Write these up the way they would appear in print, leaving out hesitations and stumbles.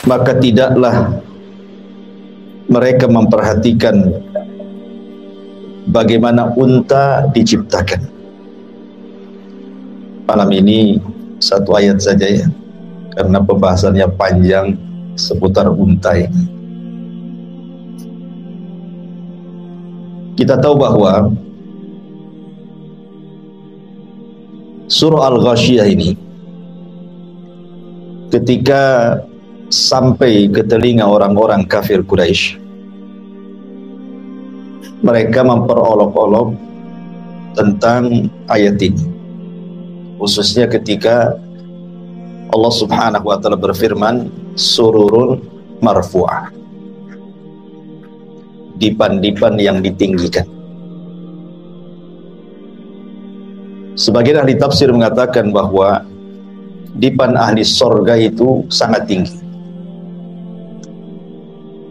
maka tidaklah mereka memperhatikan bagaimana unta diciptakan. Malam ini satu ayat saja ya, karena pembahasannya panjang seputar unta ini. Kita tahu bahwa surah Al-Ghasyiyah ini ketika sampai ke telinga orang-orang kafir Quraisy, mereka memperolok-olok tentang ayat ini, khususnya ketika Allah Subhanahu wa ta'ala berfirman sururun marfu'ah, dipan-dipan yang ditinggikan. Sebagian ahli tafsir mengatakan bahwa dipan ahli sorga itu sangat tinggi,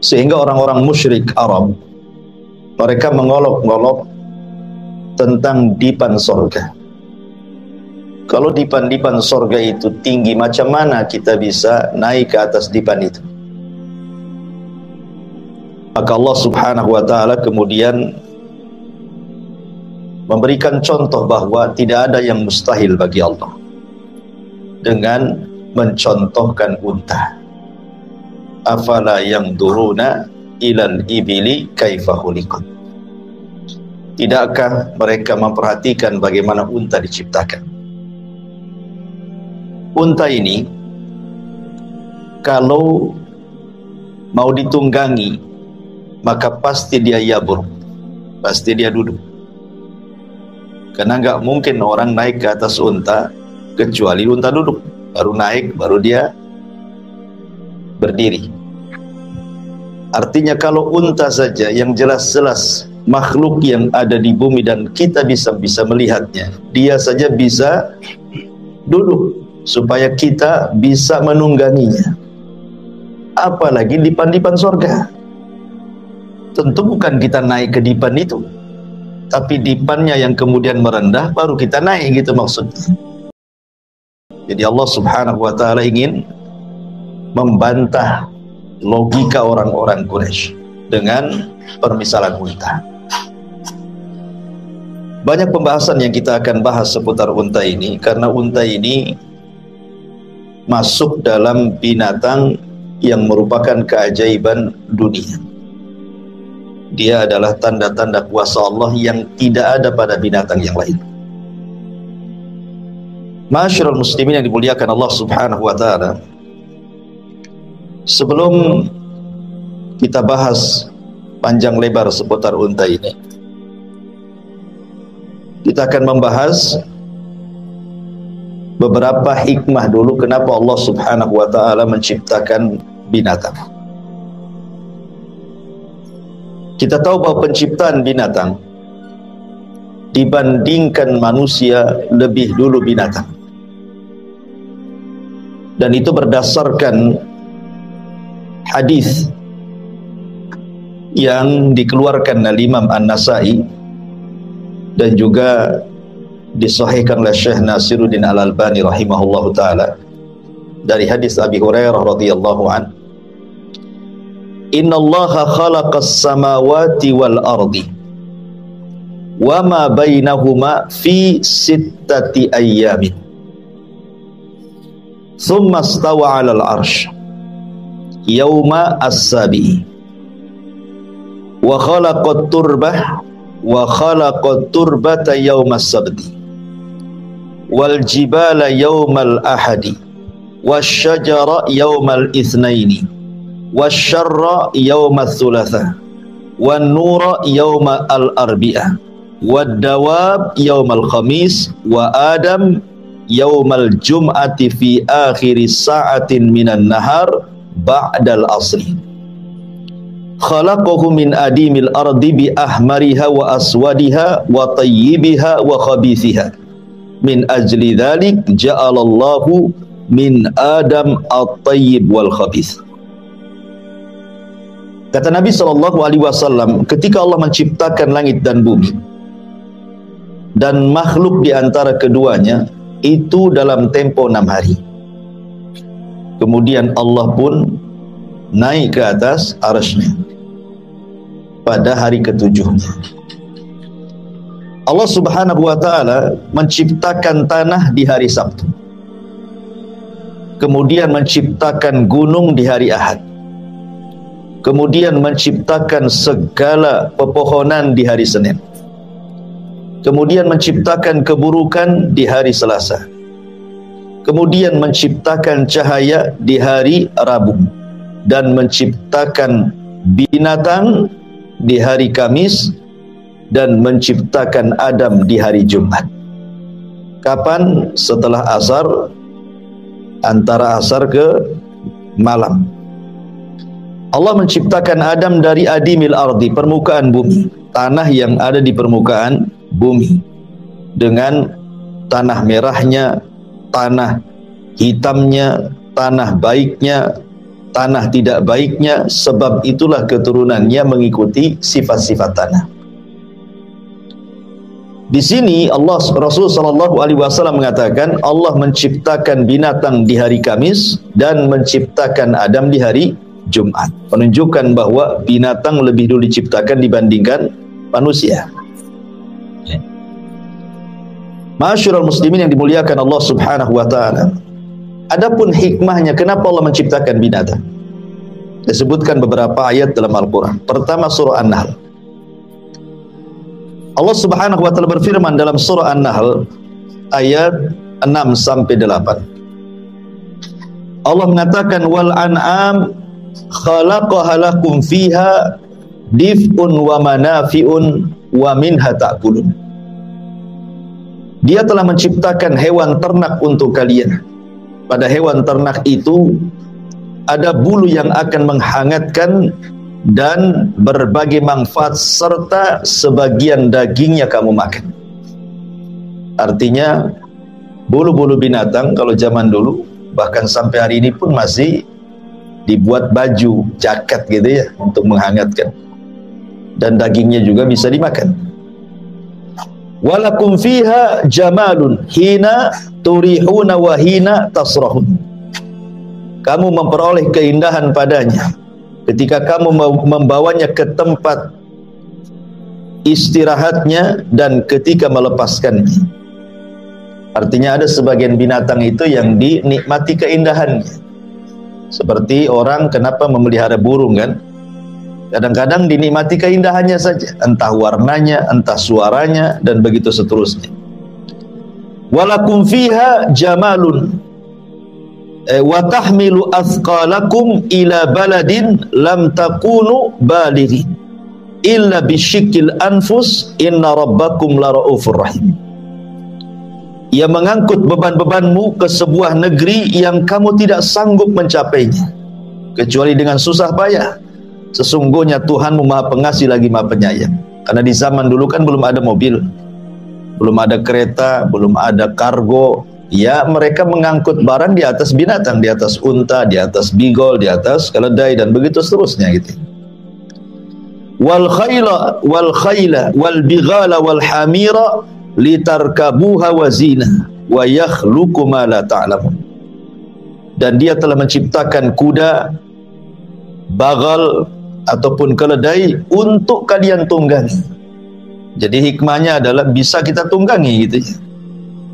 sehingga orang-orang musyrik Arab mereka mengolok-olok tentang dipan sorga. Kalau dipan-dipan sorga itu tinggi, macam mana kita bisa naik ke atas dipan itu? Maka Allah Subhanahu wa ta'ala kemudian memberikan contoh bahwa tidak ada yang mustahil bagi Allah dengan mencontohkan unta. Afala yanzuruna ilal ibili kaifa khuliqat. Tidakkah mereka memperhatikan bagaimana unta diciptakan? Unta ini kalau mau ditunggangi maka pasti dia yabur, pasti dia duduk. Karena nggak mungkin orang naik ke atas unta kecuali unta duduk, baru naik, baru dia berdiri. Artinya kalau unta saja yang jelas-jelas makhluk yang ada di bumi dan kita bisa melihatnya, dia saja bisa duduk supaya kita bisa menungganginya, apalagi dipan-dipan sorga. Tentu bukan kita naik ke dipan itu, tapi dipannya yang kemudian merendah baru kita naik, gitu maksudnya. Jadi Allah Subhanahu wa ta'ala ingin membantah logika orang-orang Quraisy dengan permisalan unta. Banyak pembahasan yang kita akan bahas seputar unta ini, karena unta ini masuk dalam binatang yang merupakan keajaiban dunia. Dia adalah tanda-tanda kuasa Allah yang tidak ada pada binatang yang lain. Ma'asyiral muslimin yang dimuliakan Allah Subhanahu wa ta'ala, sebelum kita bahas panjang lebar seputar unta ini, kita akan membahas beberapa hikmah dulu kenapa Allah Subhanahu wa ta'ala menciptakan binatang. Kita tahu bahwa penciptaan binatang dibandingkan manusia lebih dulu binatang, dan itu berdasarkan hadis yang dikeluarkan oleh Imam An-Nasai dan juga disahihkan oleh Syekh Nasiruddin Al-Albani rahimahullahu ta'ala dari hadis Abi Hurairah radhiyallahu an, innallaha khalaqas samawati wal ardi wa ma bainahuma fi sittati ayyamin thumma istawa 'alal 'arsy yauma as-sabi wa khalaqat turbah wa khalaqat turbata yauma as-sabti wal jibala yaumal ahadi wasyajara yaumal itsnaini wasyarra yaumal thulatha wan nura yaumal arbi'ah wad dawab yaumal khamis wa adam yaumal jum'ati fi akhiri sa'atin minan nahar ba'dal asri khalaqahu min adimil ardi bi ahmariha wa aswadiha wa tayyibiha wa khabithiha min ajli dhalik ja'alallahu min adam at-tayyib wal khabith. Kata Nabi SAW, ketika Allah menciptakan langit dan bumi dan makhluk di antara keduanya itu dalam tempo 6 hari, kemudian Allah pun naik ke atas arasy-Nya pada hari ketujuhnya. Allah Subhanahu wa ta'ala menciptakan tanah di hari Sabtu, kemudian menciptakan gunung di hari Ahad, kemudian menciptakan segala pepohonan di hari Senin, kemudian menciptakan keburukan di hari Selasa, kemudian menciptakan cahaya di hari Rabu, dan menciptakan binatang di hari Kamis, dan menciptakan Adam di hari Jumat. Kapan? Setelah asar, antara asar ke malam. Allah menciptakan Adam dari adimil ardi, permukaan bumi, tanah yang ada di permukaan bumi, dengan tanah merahnya, tanah hitamnya, tanah baiknya, tanah tidak baiknya. Sebab itulah keturunannya mengikuti sifat-sifat tanah. Di sini Rasul sallallahu alaihi wasallam mengatakan Allah menciptakan binatang di hari Kamis dan menciptakan Adam di hari Jumat, menunjukkan bahwa binatang lebih dulu diciptakan dibandingkan manusia. Ma'asyiral muslimin yang dimuliakan Allah Subhanahu wa taala, adapun hikmahnya kenapa Allah menciptakan binatang, disebutkan beberapa ayat dalam Al-Qur'an. Pertama, surah An-Nahl. Allah Subhanahu wa taala berfirman dalam surah An-Nahl ayat 6 sampai 8. Allah mengatakan wal an'am khalaqaha lakum fiha dif'un wa manafi'un wa minha ta'kulun. Dia telah menciptakan hewan ternak untuk kalian. Pada hewan ternak itu ada bulu yang akan menghangatkan dan berbagai manfaat, serta sebagian dagingnya kamu makan. Artinya bulu-bulu binatang kalau zaman dulu, bahkan sampai hari ini pun masih dibuat baju, jaket gitu ya, untuk menghangatkan. Dan dagingnya juga bisa dimakan. Walakum fiha jamalun hina turihuna wa hina tasrahun. Kamu memperoleh keindahan padanya ketika kamu membawanya ke tempat istirahatnya dan ketika melepaskannya. Artinya ada sebagian binatang itu yang dinikmati keindahannya. Seperti orang kenapa memelihara burung kan? Kadang-kadang dinikmati keindahannya saja, entah warnanya, entah suaranya, dan begitu seterusnya. Walakum fiha jamalun wa tahmilu athqalakum ila baladin lam takunu balighi illa bisyikil anfus inna rabbakum laraufur rahim. Ia mengangkut beban-bebanmu ke sebuah negeri yang kamu tidak sanggup mencapainya kecuali dengan susah payah. Sesungguhnya Tuhanmu Maha Pengasih lagi Maha Penyayang. Karena di zaman dulu kan belum ada mobil, belum ada kereta, belum ada kargo. Ya, mereka mengangkut barang di atas binatang, di atas unta, di atas bigol, di atas keledai, dan begitu seterusnya gitu. Wal khayla wal bighala wal hamira litarkabuha wa zina wa yakhluqu ma la ta'lamun. Dan dia telah menciptakan kuda, bagal ataupun keledai untuk kalian tunggangi. Jadi hikmahnya adalah bisa kita tunggangi gitu ya.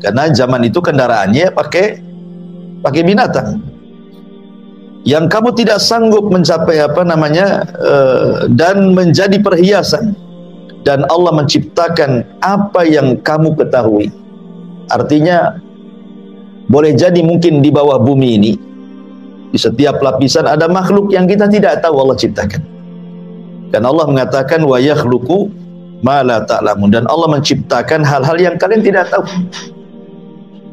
Karena zaman itu kendaraannya pakai binatang yang kamu tidak sanggup mencapai dan menjadi perhiasan, dan Allah menciptakan apa yang kamu ketahui. Artinya boleh jadi mungkin di bawah bumi ini, di setiap lapisan ada makhluk yang kita tidak tahu Allah ciptakan. Dan Allah mengatakan wa yakhluqu ma la ta'lamun, dan Allah menciptakan hal-hal yang kalian tidak tahu.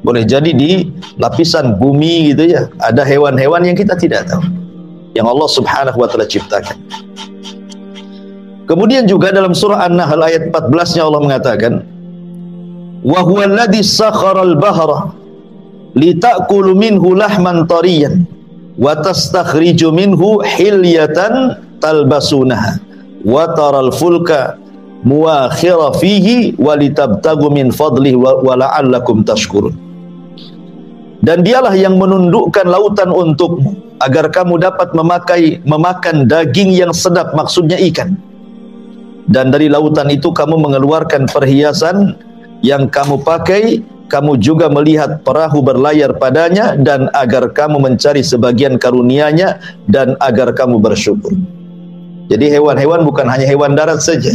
Boleh jadi di lapisan bumi gitu ya, ada hewan-hewan yang kita tidak tahu, yang Allah Subhanahu wa taala ciptakan. Kemudian juga dalam surah An-Nahl ayat 14-nya Allah mengatakan wa huwa alladzi sakharal bahra litakulu minhu lahman tariyan wa tastakhriju minhu hilyatan talbasunaha wa taral fulka muakhira fihi wa litabtagu min fadlihi wa la'allakum tashkurun. Dan dialah yang menundukkan lautan untukmu agar kamu dapat memakan daging yang sedap, maksudnya ikan. Dan dari lautan itu kamu mengeluarkan perhiasan yang kamu pakai, kamu juga melihat perahu berlayar padanya, dan agar kamu mencari sebagian karunia-Nya dan agar kamu bersyukur. Jadi hewan-hewan bukan hanya hewan darat saja,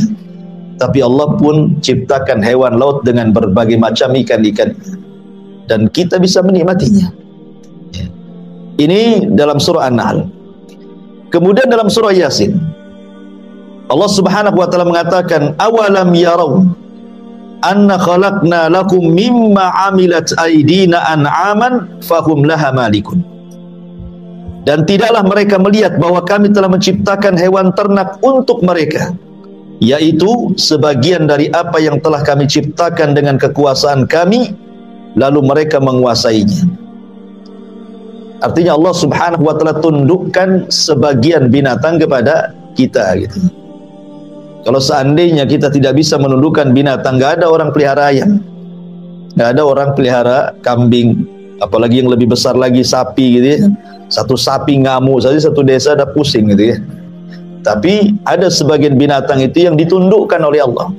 tapi Allah pun ciptakan hewan laut dengan berbagai macam ikan-ikan, dan kita bisa menikmatinya. Ini dalam surah An-Nahl. Kemudian dalam surah Yasin, Allah Subhanahu wa taala mengatakan, awalam yarau anna khalaqna lakum mimma amilat aydina an'aman fahum laha malikun. Dan tidaklah mereka melihat bahwa kami telah menciptakan hewan ternak untuk mereka, yaitu sebagian dari apa yang telah kami ciptakan dengan kekuasaan kami, lalu mereka menguasainya. Artinya Allah Subhanahu wa taala tundukkan sebagian binatang kepada kita gitu. Kalau seandainya kita tidak bisa menundukkan binatang, nggak ada orang pelihara ayam, nggak ada orang pelihara kambing, apalagi yang lebih besar lagi sapi gitu ya. Satu sapi ngamuk saja satu desa ada pusing gitu ya. Tapi ada sebagian binatang itu yang ditundukkan oleh Allah.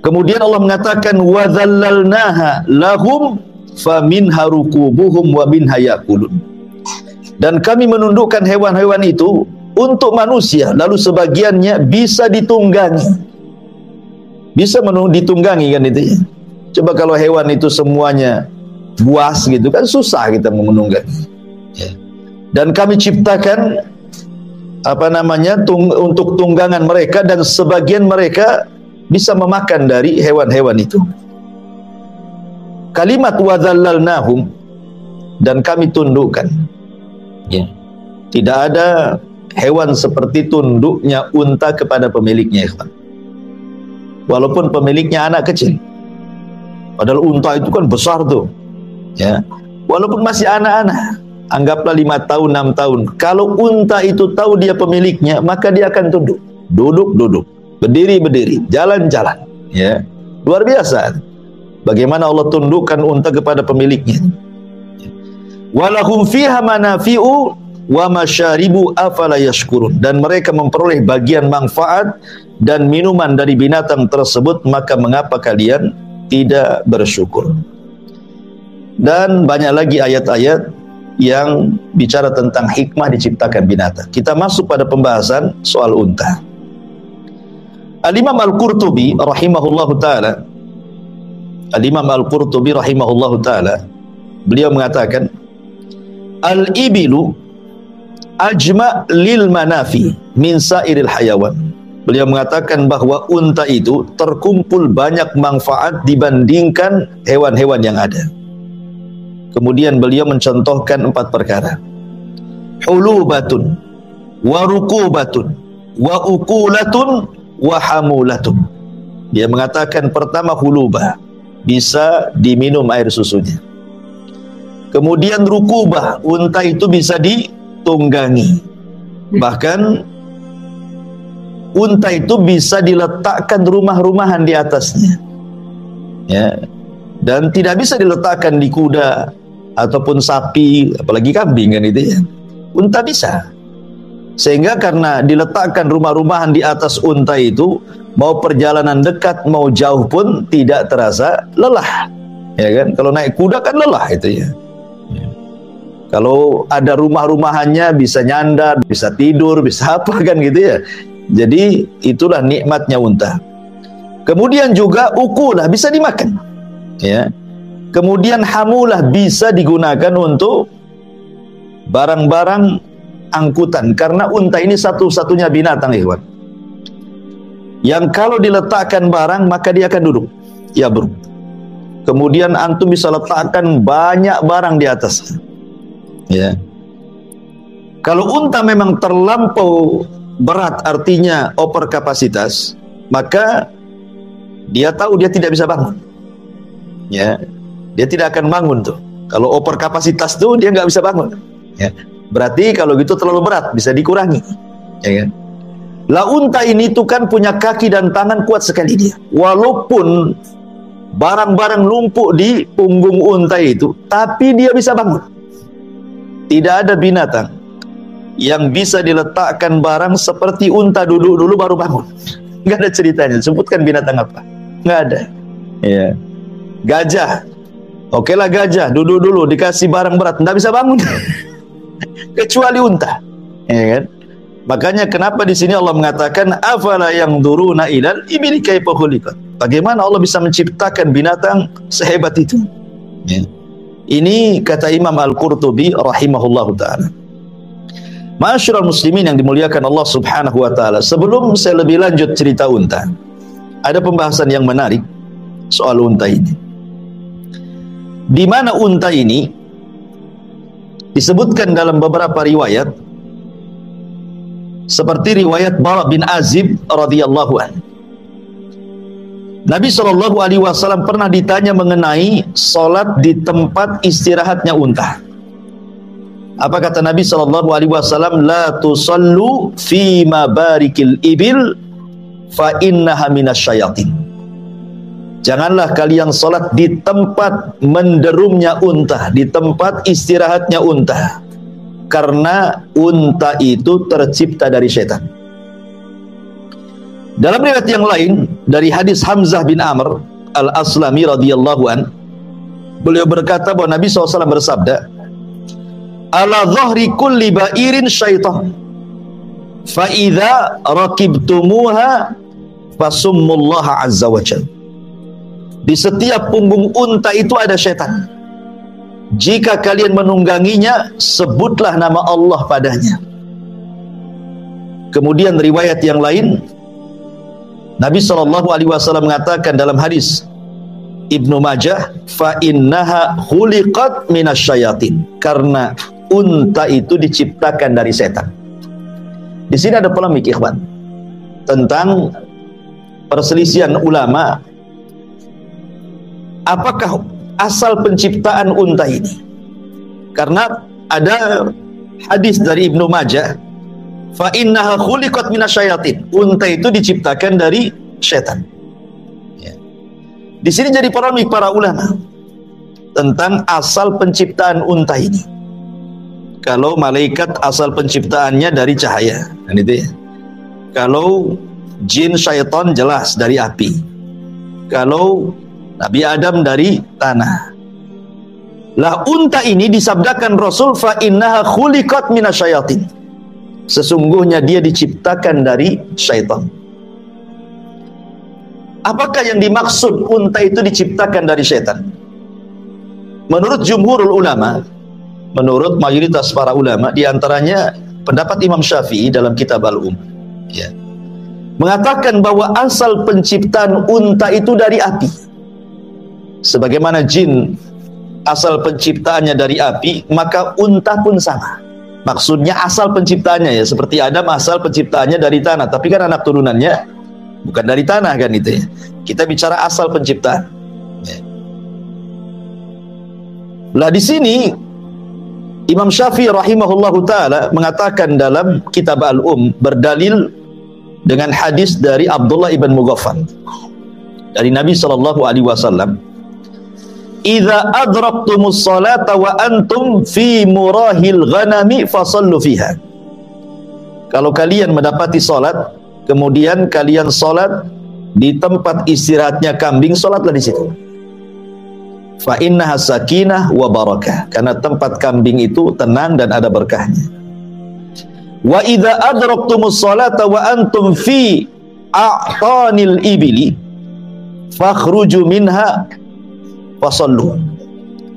Kemudian Allah mengatakan wa dzallalnaha lahum faminha rukubuhum wa minha yakulun. Dan kami menundukkan hewan-hewan itu untuk manusia, lalu sebagiannya bisa ditunggangi. Bisa ditunggangi kan itu ya. Coba kalau hewan itu semuanya buas gitu kan susah kita menunggangi ya. Dan kami ciptakan untuk tunggangan mereka, dan sebagian mereka bisa memakan dari hewan-hewan itu. Kalimat wadzallalnahum, dan kami tundukkan ya. Tidak ada hewan seperti tunduknya unta kepada pemiliknya, ikhwan. Walaupun pemiliknya anak kecil, padahal unta itu kan besar tuh ya. Walaupun masih anak-anak, anggaplah 5 tahun 6 tahun, kalau unta itu tahu dia pemiliknya, maka dia akan tunduk. Duduk, berdiri, jalan-jalan ya. Luar biasa bagaimana Allah tundukkan unta kepada pemiliknya. Walahum fiha manafi'u wa masyaribu afala yashkurun. Dan mereka memperoleh bagian manfaat dan minuman dari binatang tersebut, maka mengapa kalian tidak bersyukur? Dan banyak lagi ayat-ayat yang bicara tentang hikmah diciptakan binatang. Kita masuk pada pembahasan soal unta. Al-Imam Al-Qurtubi rahimahullahu ta'ala, Al-Imam Al-Qurtubi rahimahullahu ta'ala, beliau mengatakan, al-ibilu ajma' lil manafi min sairil hayawan. Beliau mengatakan bahwa unta itu terkumpul banyak manfaat dibandingkan hewan-hewan yang ada. Kemudian beliau mencontohkan 4 perkara. Hulubatun wa rukubatun wa ukulatun wa hamulatun. Dia mengatakan pertama hulubah, bisa diminum air susunya. Kemudian rukubah, unta itu bisa ditunggangi. Bahkan unta itu bisa diletakkan rumah-rumahan di atasnya ya. Dan tidak bisa diletakkan di kuda ataupun sapi, apalagi kambing kan itu ya. Unta bisa. Sehingga karena diletakkan rumah-rumahan di atas unta itu, mau perjalanan dekat mau jauh pun tidak terasa lelah ya kan. Kalau naik kuda kan lelah itu ya. Kalau ada rumah-rumahannya bisa nyandar, bisa tidur, bisa apa kan gitu ya. Jadi itulah nikmatnya unta. Kemudian juga ukulah, bisa dimakan ya. Kemudian hamulah, bisa digunakan untuk barang-barang angkutan, karena unta ini satu-satunya binatang ikhwan yang kalau diletakkan barang maka dia akan duduk ya bro. Kemudian antum bisa letakkan banyak barang di atas ya. Kalau unta memang terlampau berat, artinya over kapasitas, maka dia tahu dia tidak bisa bangun ya. Dia tidak akan bangun tuh. Kalau over kapasitas tuh dia nggak bisa bangun ya. Berarti kalau gitu terlalu berat, bisa dikurangi ya kan. Lah unta ini tuh kan punya kaki dan tangan kuat sekali dia. Walaupun barang-barang lumpuk di punggung unta itu, tapi dia bisa bangun Tidak ada binatang yang bisa diletakkan barang seperti unta dulu baru bangun. Nggak ada ceritanya. Sebutkan binatang apa? Nggak ada. Ya. Gajah. Oke lah gajah, duduk dulu dikasih barang berat, nggak bisa bangun. Kecuali unta. Ya kan? Makanya kenapa di sini Allah mengatakan afala yanzuruna ilal ibili kaifa khuliqat. Bagaimana Allah bisa menciptakan binatang sehebat itu? Ya. Ini kata Imam Al-Qurtubi rahimahullahu taala. Ma'asyiral muslimin yang dimuliakan Allah Subhanahu wa taala, sebelum saya lebih lanjut cerita unta, ada pembahasan yang menarik soal unta ini. Di mana unta ini disebutkan dalam beberapa riwayat, seperti riwayat Bara bin Azib radhiyallahu anhu. Nabi SAW pernah ditanya mengenai salat di tempat istirahatnya unta. Apa kata Nabi SAW? La tusallu fi mabarikil ibil fa innaha minasyayatin. Janganlah kalian salat di tempat menderumnya unta, di tempat istirahatnya unta, karena unta itu tercipta dari setan. Dalam riwayat yang lain dari hadis Hamzah bin Amr Al-Aslami radhiyallahu an, beliau berkata bahwa Nabi SAW bersabda, ala dhahri kulli ba'irin syaitan, fa idza rakibtumuha fasummullaha azza wa jalla. Di setiap punggung unta itu ada setan. Jika kalian menungganginya, sebutlah nama Allah padanya. Kemudian riwayat yang lain, Nabi SAW mengatakan dalam hadis Ibnu Majah, fa innaha khuliqat minasyayatin, karena unta itu diciptakan dari setan. Di sini ada polemik ikhwan tentang perselisihan ulama, apakah asal penciptaan unta ini? Karena ada hadis dari Ibnu Majah, fa innaha khuliqat minasyayatin, unta itu diciptakan dari setan. Ya. Di sini jadi polemik para ulama tentang asal penciptaan unta ini. Kalau malaikat asal penciptaannya dari cahaya, kan itu ya. Kalau jin syaitan jelas dari api. Kalau Nabi Adam dari tanah. Lah unta ini disabdakan Rasul, fa innaha khuliqat minasyayatin, sesungguhnya dia diciptakan dari syaitan. Apakah yang dimaksud unta itu diciptakan dari syaitan? Menurut jumhurul ulama, menurut mayoritas para ulama, diantaranya pendapat Imam Syafi'i dalam kitab Al-Um, ya, mengatakan bahwa asal penciptaan unta itu dari api. Sebagaimana jin asal penciptaannya dari api, maka unta pun sama. Maksudnya asal penciptaannya, ya, seperti Adam asal penciptaannya dari tanah, tapi kan anak turunannya bukan dari tanah, kan itu ya. Kita bicara asal penciptaan. Ya. Lah di sini Imam Syafi'i rahimahullahu taala mengatakan dalam kitab Al-Um, berdalil dengan hadis dari Abdullah ibn Mughaffal dari Nabi SAW, idza adraktumus salata wa antum fi murahil ghanami fasallu fiha. Kalau kalian mendapati salat, kemudian kalian salat di tempat istirahatnya kambing, salatlah di situ. Fa innaha sakinah wa barakah, karena tempat kambing itu tenang dan ada berkahnya. Wa idza adraktumus salata wa antum fi a'tanil ibili fakhruju minha fasallu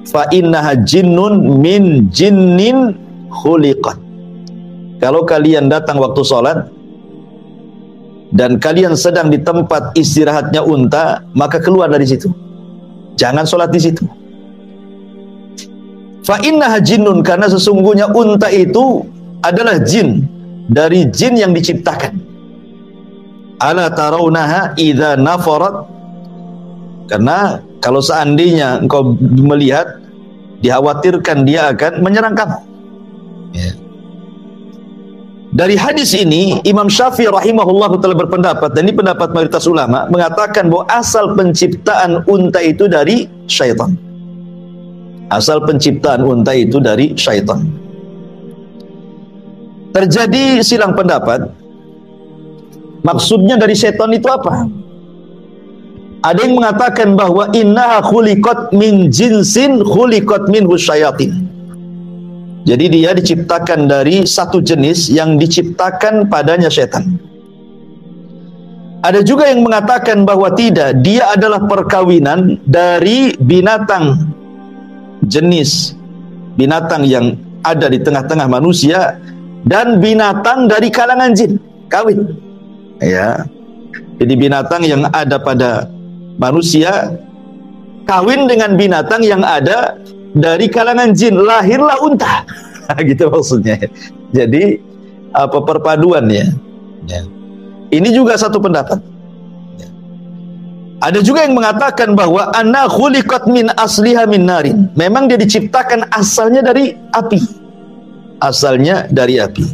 fa innaha jinnun min jinnin khuliqat. Kalau kalian datang waktu sholat dan kalian sedang di tempat istirahatnya unta, maka keluar dari situ, jangan sholat di situ. Fa innaha jinnun, karena sesungguhnya unta itu adalah jin, dari jin yang diciptakan. Ala tarawnaha idza nafarat, karena kalau seandainya engkau melihat, dikhawatirkan dia akan menyerang kamu. Ya. Dari hadis ini Imam Syafi'i rahimahullah telah berpendapat, dan ini pendapat mayoritas ulama, mengatakan bahwa asal penciptaan unta itu dari syaitan. Asal penciptaan unta itu dari syaitan. terjadi silang pendapat. Maksudnya dari setan itu apa? Ada yang mengatakan bahwa innaha khuliqat min jinsin khuliqat minhu syayatin. Jadi dia diciptakan dari satu jenis yang diciptakan padanya setan. Ada juga yang mengatakan bahwa tidak, dia adalah perkawinan dari binatang, jenis binatang yang ada di tengah-tengah manusia dan binatang dari kalangan jin, kawin. Ya. Jadi binatang yang ada pada manusia kawin dengan binatang yang ada dari kalangan jin, lahirlah unta. Gitu maksudnya. Jadi apa perpaduannya? Ya. Ini juga satu pendapat. Ya. Ada juga yang mengatakan bahwa anna khuliqat min asliha min narin. Memang dia diciptakan asalnya dari api. Asalnya dari api.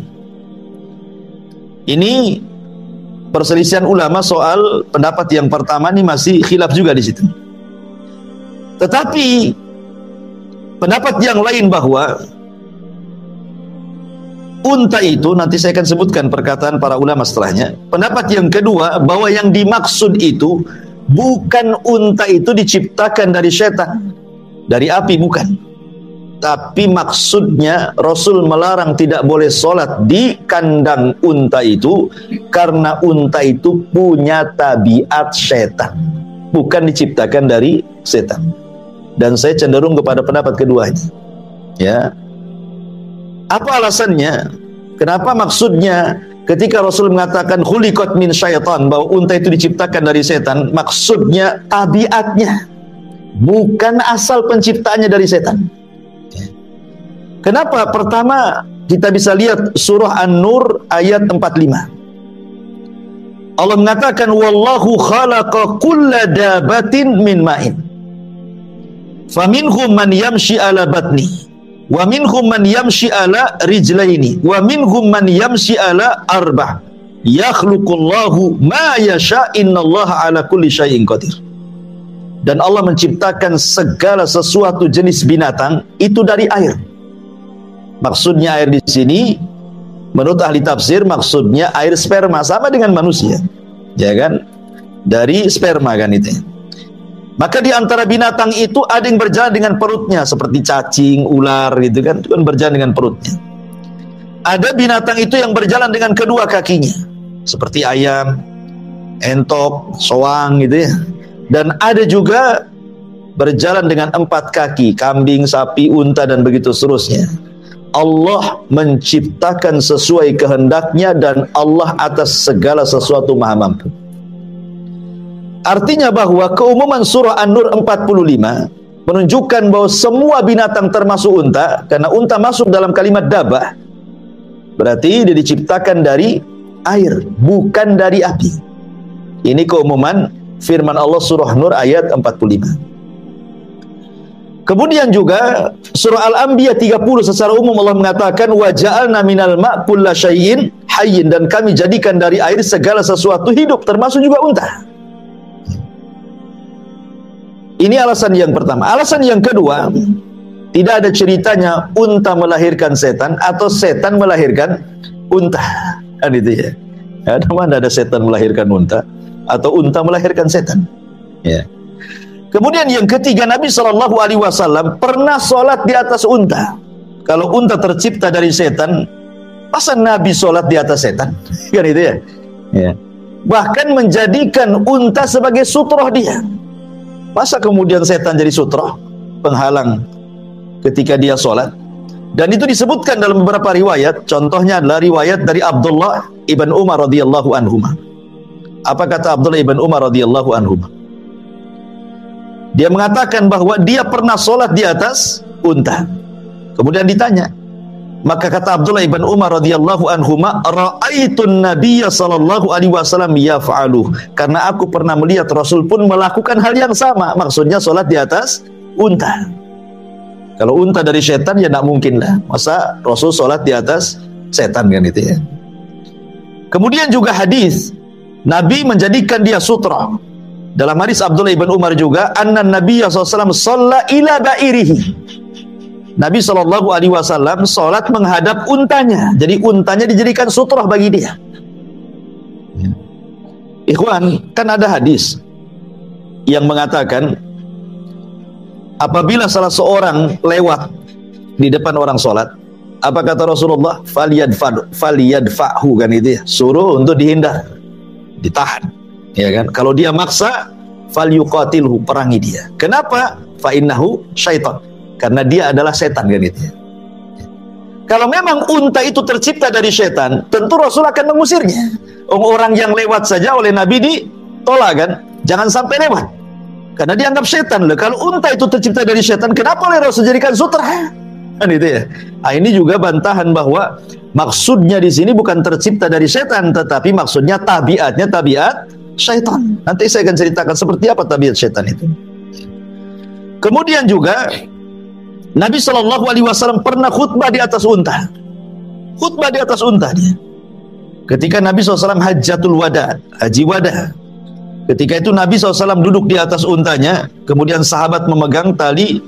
Ini perselisihan ulama soal pendapat yang pertama ini masih khilaf juga di situ. Tetapi pendapat yang lain bahwa unta itu, nanti saya akan sebutkan perkataan para ulama setelahnya. Pendapat yang kedua bahwa yang dimaksud itu bukan unta itu diciptakan dari setan, dari api, bukan. Tapi maksudnya Rasul melarang tidak boleh sholat di kandang unta itu karena unta itu punya tabiat setan, bukan diciptakan dari setan. Dan saya cenderung kepada pendapat keduanya. Ya. Apa alasannya? Kenapa maksudnya ketika Rasul mengatakan khuliqat min syaitan, bahwa unta itu diciptakan dari setan, maksudnya tabiatnya, bukan asal penciptaannya dari setan. Kenapa? Pertama, kita bisa lihat surah An-Nur ayat 45. Allah mengatakan wallahu khalaqa kulla dabatin min ma'in faminhum man yamshi ala batni wa minhum man yamshi ala rijlaini wa minhum man yamshi ala arba' yakhluqullahu ma yasha innallaha ala kulli syai'in qadir. Dan Allah menciptakan segala sesuatu jenis binatang itu dari air. Maksudnya air di sini menurut ahli tafsir maksudnya air sperma, sama dengan manusia. Ya kan? Dari sperma kan itu. Maka di antara binatang itu ada yang berjalan dengan perutnya seperti cacing, ular gitu kan, itu kan berjalan dengan perutnya. Ada binatang itu yang berjalan dengan kedua kakinya seperti ayam, entok, soang gitu ya. Dan ada juga berjalan dengan 4 kaki, kambing, sapi, unta dan begitu seterusnya. Allah menciptakan sesuai kehendaknya dan Allah atas segala sesuatu maha mampu. Artinya bahwa keumuman surah An-Nur 45 menunjukkan bahwa semua binatang termasuk unta, karena unta masuk dalam kalimat dabah, berarti dia diciptakan dari air, bukan dari api. Ini keumuman firman Allah surah Nur ayat 45. Kemudian juga surah Al-Anbiya 30 secara umum Allah mengatakan wa ja'alna minal ma' kulla syai'in hayyin, dan kami jadikan dari air segala sesuatu hidup termasuk juga unta. Ini alasan yang pertama. Alasan yang kedua, tidak ada ceritanya unta melahirkan setan atau setan melahirkan unta. Kan itu ya. Ada mana ada setan melahirkan unta atau unta melahirkan setan. Ya. Kemudian yang ketiga, Nabi SAW pernah sholat di atas unta. Kalau unta tercipta dari setan, masa Nabi sholat di atas setan? Kan itu ya? Ya. Bahkan menjadikan unta sebagai sutroh dia. Masa kemudian setan jadi sutroh, penghalang ketika dia sholat? Dan itu disebutkan dalam beberapa riwayat. Contohnya adalah riwayat dari Abdullah ibn Umar radhiyallahu anhuma. Apa kata Abdullah ibn Umar radhiyallahu anhuma? Dia mengatakan bahwa dia pernah sholat di atas unta. Kemudian ditanya, maka kata Abdullah ibn Umar radhiyallahu anhuma, ra'aitun nabiyya sallallahu alaihi wasallam yaf'aluh, karena aku pernah melihat Rasul pun melakukan hal yang sama. Maksudnya sholat di atas unta. Kalau unta dari setan ya tidak mungkin lah. Masa Rasul sholat di atas setan kan itu ya. Kemudian juga hadis Nabi menjadikan dia sutra. Dalam hadis Abdullah ibn Umar juga, anna Nabiya SAW shalla ila ba'irihi. Nabi SAW sholat menghadap untanya. Jadi untanya dijadikan sutrah bagi dia. Ikhwan, kan ada hadis yang mengatakan apabila salah seorang lewat di depan orang sholat, apa kata Rasulullah? Falyadfa'hu, kan itu ya, suruh untuk dihindar, ditahan, ya kan? Kalau dia maksa, falyuqatilhu, perangi dia. Kenapa? Fa innahu syaitan, karena dia adalah setan, kan itu ya. Kalau memang unta itu tercipta dari setan, tentu Rasul akan mengusirnya. Orang yang lewat saja oleh Nabi ditolak, kan? Jangan sampai lewat, karena dianggap setan. Loh, kalau unta itu tercipta dari setan, kenapa oleh Rasul jadikan sutra? Kan itu ya. Nah, ini juga bantahan bahwa maksudnya di sini bukan tercipta dari setan, tetapi maksudnya tabiatnya tabiat syaitan. Nanti saya akan ceritakan seperti apa tabiat syaitan itu. Kemudian juga Nabi SAW pernah khutbah di atas unta. Khutbah di atas unta dia. Ketika Nabi SAW hajjatul wada, haji wada. Ketika itu Nabi SAW duduk di atas untanya, kemudian sahabat memegang tali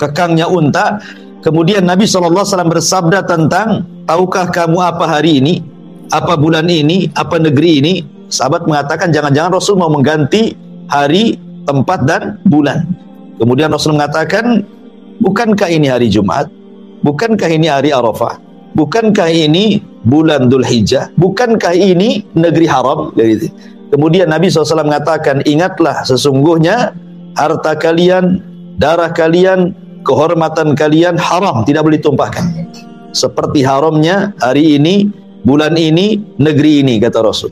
kekangnya unta. Kemudian Nabi SAW bersabda tentang, tahukah kamu apa hari ini, apa bulan ini, apa negeri ini? Sahabat mengatakan jangan-jangan Rasul mau mengganti hari, tempat, dan bulan. Kemudian Rasul mengatakan, bukankah ini hari Jumat? Bukankah ini hari Arafah? Bukankah ini bulan Dzulhijjah? Bukankah ini negeri haram? Kemudian Nabi SAW mengatakan, ingatlah sesungguhnya harta kalian, darah kalian, kehormatan kalian haram, tidak boleh ditumpahkan. Seperti haramnya hari ini, bulan ini, negeri ini, kata Rasul.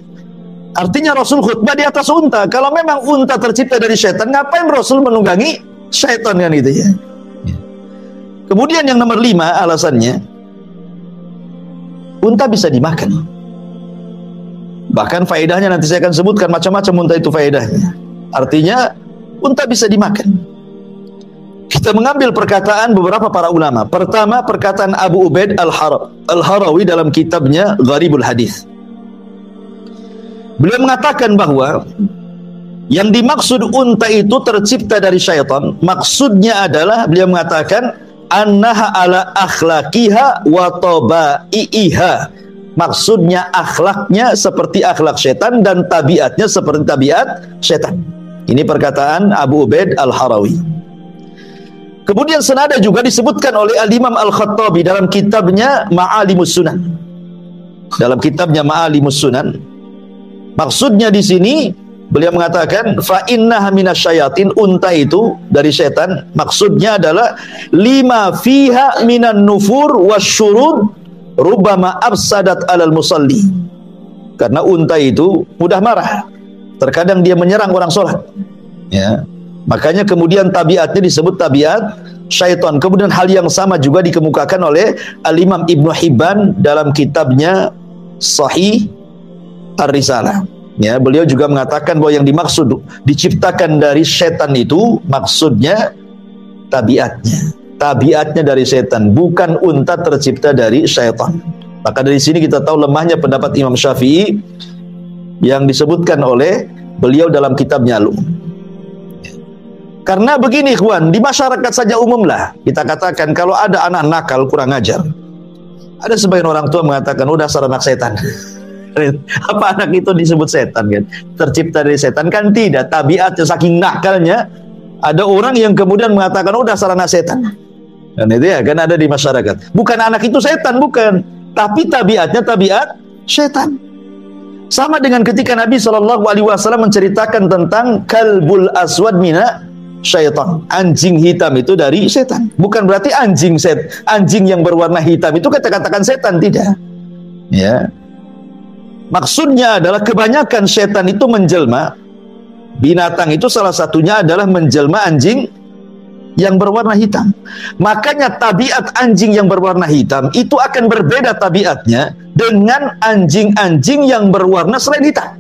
Artinya Rasul khutbah di atas unta. Kalau memang unta tercipta dari syaitan, ngapain Rasul menunggangi syaitan, kan itu ya. Kemudian yang nomor 5 alasannya, unta bisa dimakan. Bahkan faedahnya nanti saya akan sebutkan macam-macam unta itu faedahnya. Artinya unta bisa dimakan. Kita mengambil perkataan beberapa para ulama. Pertama, perkataan Abu Ubaid Al-Harawi dalam kitabnya Gharibul Hadis. Beliau mengatakan bahwa yang dimaksud unta itu tercipta dari syaitan, maksudnya adalah beliau mengatakan annaha ala akhlaqiha wa tabaiha. Maksudnya akhlaknya seperti akhlak syaitan dan tabiatnya seperti tabiat syaitan. Ini perkataan Abu Ubaid Al-Harawi. Kemudian senada juga disebutkan oleh Al-Imam Al-Khattabi dalam kitabnya Ma'alimus Sunan. Dalam kitabnya Ma'alimus Sunan, maksudnya di sini beliau mengatakan fa innaha minasyayatin, unta itu dari setan. Maksudnya adalah lima fiha minan nufur wasyurud rubbama afsadat alal musalli. Karena unta itu mudah marah, terkadang dia menyerang orang sholat, ya. Makanya kemudian tabiatnya disebut tabiat syaitan. Kemudian hal yang sama juga dikemukakan oleh Al-Imam Ibnu Hibban dalam kitabnya Sahih Ar-Risalah. Ya, beliau juga mengatakan bahwa yang dimaksud diciptakan dari syaitan itu maksudnya tabiatnya. Tabiatnya dari syaitan, bukan unta tercipta dari syaitan. Maka dari sini kita tahu lemahnya pendapat Imam Syafi'i yang disebutkan oleh beliau dalam kitabnya Al-Um. Karena begini ikhwan, di masyarakat saja umum lah kita katakan kalau ada anak nakal kurang ajar, ada sebagian orang tua mengatakan udah dasar anak setan. Apa anak itu disebut setan, kan? Tercipta dari setan? Kan tidak, tabiatnya saking nakalnya. Ada orang yang kemudian mengatakan udah dasar anak setan. Dan itu ya kan ada di masyarakat. Bukan anak itu setan, bukan, tapi tabiatnya tabiat setan. Sama dengan ketika Nabi SAW menceritakan tentang kalbul aswad mina syaitan, anjing hitam itu dari setan. Bukan berarti anjing yang berwarna hitam itu kita katakan setan, tidak. Ya. Maksudnya adalah kebanyakan setan itu menjelma, binatang itu salah satunya adalah menjelma anjing yang berwarna hitam. Makanya tabiat anjing yang berwarna hitam itu akan berbeda tabiatnya dengan anjing-anjing yang berwarna selain hitam.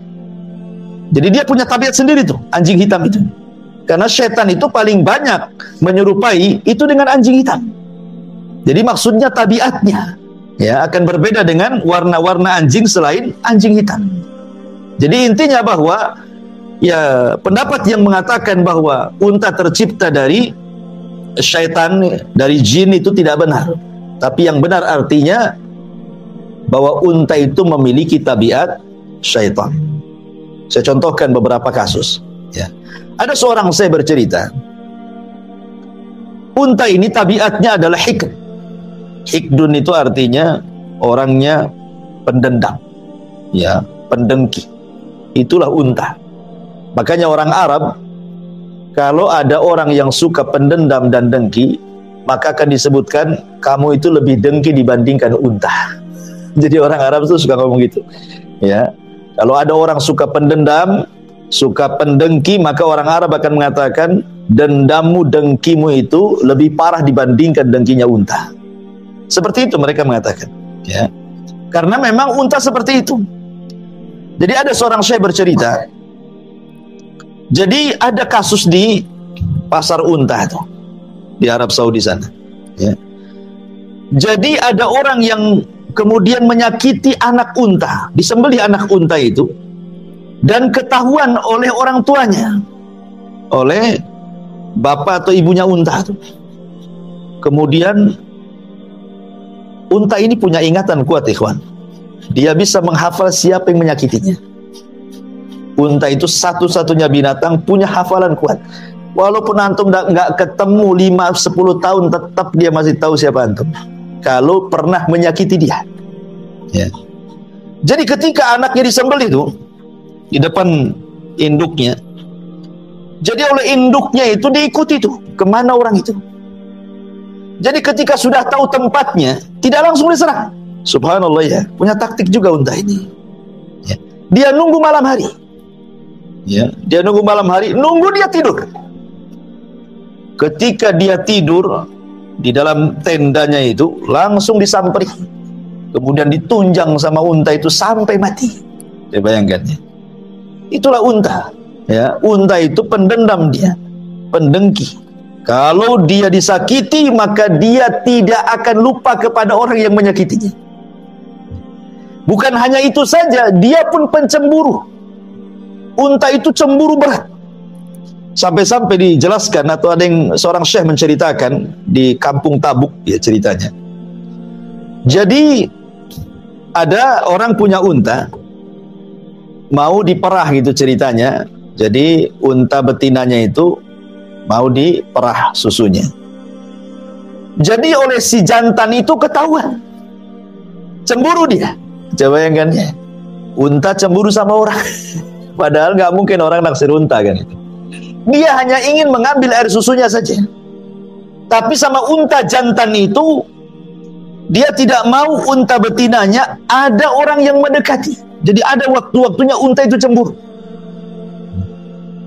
Jadi dia punya tabiat sendiri tuh, anjing hitam itu. Karena setan itu paling banyak menyerupai itu dengan anjing hitam. Jadi maksudnya tabiatnya ya akan berbeda dengan warna-warna anjing selain anjing hitam. Jadi intinya bahwa ya pendapat yang mengatakan bahwa unta tercipta dari syaitan, dari jin itu tidak benar. Tapi yang benar artinya bahwa unta itu memiliki tabiat syaitan. Saya contohkan beberapa kasus. Ya. Ada seorang saya bercerita, unta ini tabiatnya adalah hikd. Hikdun itu artinya orangnya pendendam, ya, pendengki. Itulah unta. Makanya orang Arab, kalau ada orang yang suka pendendam dan dengki, maka akan disebutkan kamu itu lebih dengki dibandingkan unta. Jadi orang Arab itu suka ngomong gitu, ya. Kalau ada orang suka pendendam, suka pendengki, maka orang Arab akan mengatakan dendammu, dengkimu itu lebih parah dibandingkan dengkinya unta. Seperti itu mereka mengatakan, ya. Karena memang unta seperti itu. Jadi ada seorang syekh bercerita, jadi ada kasus di pasar unta itu di Arab Saudi sana, ya. Jadi ada orang yang kemudian menyakiti anak unta, disembelih anak unta itu, dan ketahuan oleh orang tuanya, oleh bapak atau ibunya unta itu. Kemudian unta ini punya ingatan kuat, ikhwan. Dia bisa menghafal siapa yang menyakitinya. Unta itu satu-satunya binatang punya hafalan kuat. Walaupun antum nggak ketemu 5-10 tahun, tetap dia masih tahu siapa antum kalau pernah menyakiti dia, ya. Jadi ketika anaknya disembelih itu di depan induknya, jadi oleh induknya itu diikuti tuh kemana orang itu. Jadi ketika sudah tahu tempatnya, tidak langsung diserang. Subhanallah, ya, punya taktik juga unta ini, ya. Dia nunggu malam hari, ya. Dia nunggu malam hari, nunggu dia tidur. Ketika dia tidur di dalam tendanya itu, langsung disamperi, kemudian ditunjang sama unta itu sampai mati. Saya bayangkan, ya. Itulah unta, ya. Unta itu pendendam, dia pendengki. Kalau dia disakiti, maka dia tidak akan lupa kepada orang yang menyakitinya. Bukan hanya itu saja, dia pun pencemburu. Unta itu cemburu berat. Sampai-sampai dijelaskan, atau ada yang seorang syekh menceritakan di kampung Tabuk, ya, ceritanya. Jadi ada orang punya unta, mau diperah gitu ceritanya. Jadi unta betinanya itu mau diperah susunya. Jadi oleh si jantan itu ketahuan, cemburu dia. Coba bayangkan, ya, unta cemburu sama orang. Padahal nggak mungkin orang naksir unta, kan itu. Dia hanya ingin mengambil air susunya saja. Tapi sama unta jantan itu, dia tidak mau unta betinanya ada orang yang mendekati. Jadi ada waktu-waktunya unta itu cemburu.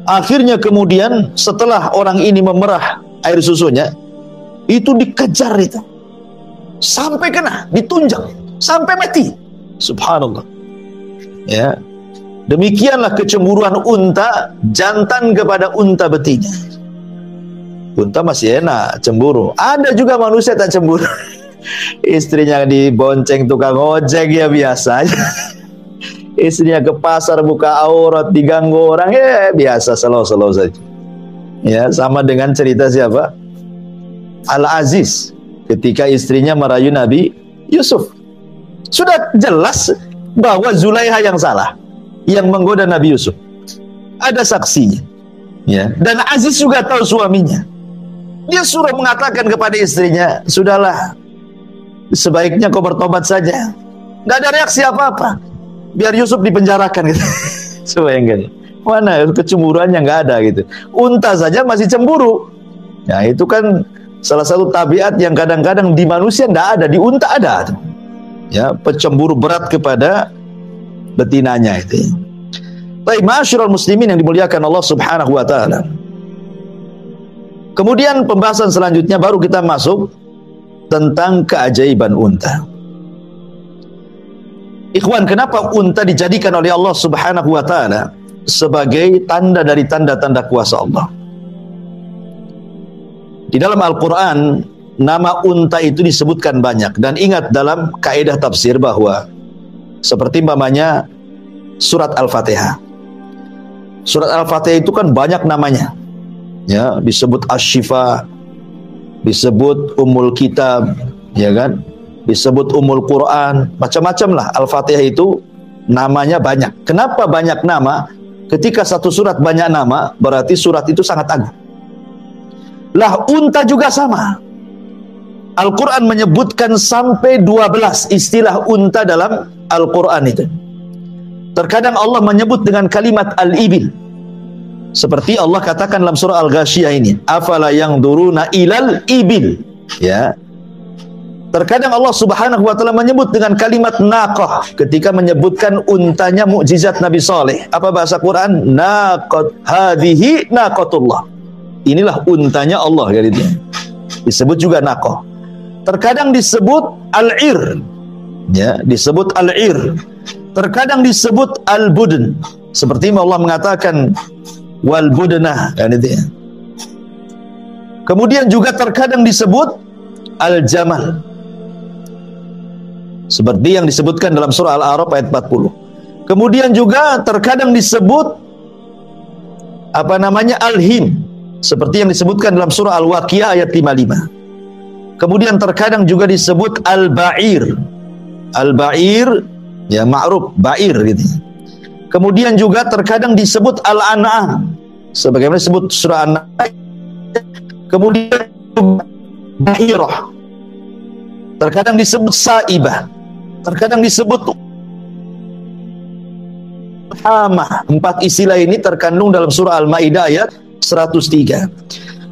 Akhirnya kemudian setelah orang ini memerah air susunya, itu dikejar itu, sampai kena, ditunjang, sampai mati. Subhanallah, ya. Demikianlah kecemburuan unta jantan kepada unta betina. Unta masih enak cemburu. Ada juga manusia tak cemburu. Istrinya dibonceng tukang ojek, ya biasa aja. Istrinya ke pasar buka aurat, diganggu orang, ya biasa, slow-slow saja. Ya, sama dengan cerita siapa? Al-Aziz ketika istrinya merayu Nabi Yusuf. Sudah jelas bahwa Zulaiha yang salah, yang menggoda Nabi Yusuf. Ada saksinya, ya. Dan Aziz juga tahu suaminya. Dia suruh mengatakan kepada istrinya, sudahlah, sebaiknya kau bertobat saja. Nggak ada reaksi apa-apa, biar Yusuf dipenjarakan gitu. Sebayangkan, mana kecemburuannya nggak ada gitu. Unta saja masih cemburu. Ya, itu kan salah satu tabiat yang kadang-kadang di manusia nggak ada, di unta ada. Ya, pencemburu berat kepada betinanya itu. Baik, ma'asyiral muslimin yang dimuliakan Allah Subhanahu wa taala. Kemudian pembahasan selanjutnya baru kita masuk tentang keajaiban unta. Ikhwan, kenapa unta dijadikan oleh Allah Subhanahu wa taala sebagai tanda dari tanda-tanda kuasa Allah? Di dalam Al-Qur'an nama unta itu disebutkan banyak, dan ingat dalam kaidah tafsir bahwa seperti umpamanya surat Al-Fatihah. Surat Al-Fatihah itu kan banyak namanya. Ya, disebut Asy-Syifa, disebut Ummul Kitab, ya kan? Disebut Ummul Quran, macam-macam lah. Al-Fatihah itu namanya banyak. Kenapa banyak nama? Ketika satu surat banyak nama, berarti surat itu sangat agung. Lah unta juga sama. Al-Quran menyebutkan sampai 12 istilah unta dalam Al-Quran itu. Terkadang Allah menyebut dengan kalimat al-ibil. Seperti Allah katakan dalam surah Al-Ghasyiyah ini, afala yanzuruna ilal ibil. Ya. Terkadang Allah Subhanahu wa taala menyebut dengan kalimat naqah ketika menyebutkan untanya mukjizat Nabi Saleh. Apa bahasa Quran? Naqat hadhihi naqatullah. Inilah untanya Allah, gitu. Disebut juga naqah. Terkadang disebut al-ir. Ya, disebut al-ir. Terkadang disebut al-budn. Seperti Allah mengatakan wal budnah, kan itu ya. Kemudian juga terkadang disebut al-jamal. Seperti yang disebutkan dalam surah Al-A'raf ayat 40. Kemudian juga terkadang disebut al-him, seperti yang disebutkan dalam surah Al-Waqiah ayat 55. Kemudian terkadang juga disebut al-ba'ir. Al-ba'ir, ya ma'ruf, ba'ir gitu. Kemudian juga terkadang disebut al-an'am, sebagaimana disebut surah An-Nahl. Kemudian ba'irah. Terkadang disebut sa'ibah. Terkadang disebut hamah. 4 istilah ini terkandung dalam surah Al-Maidah ayat 103.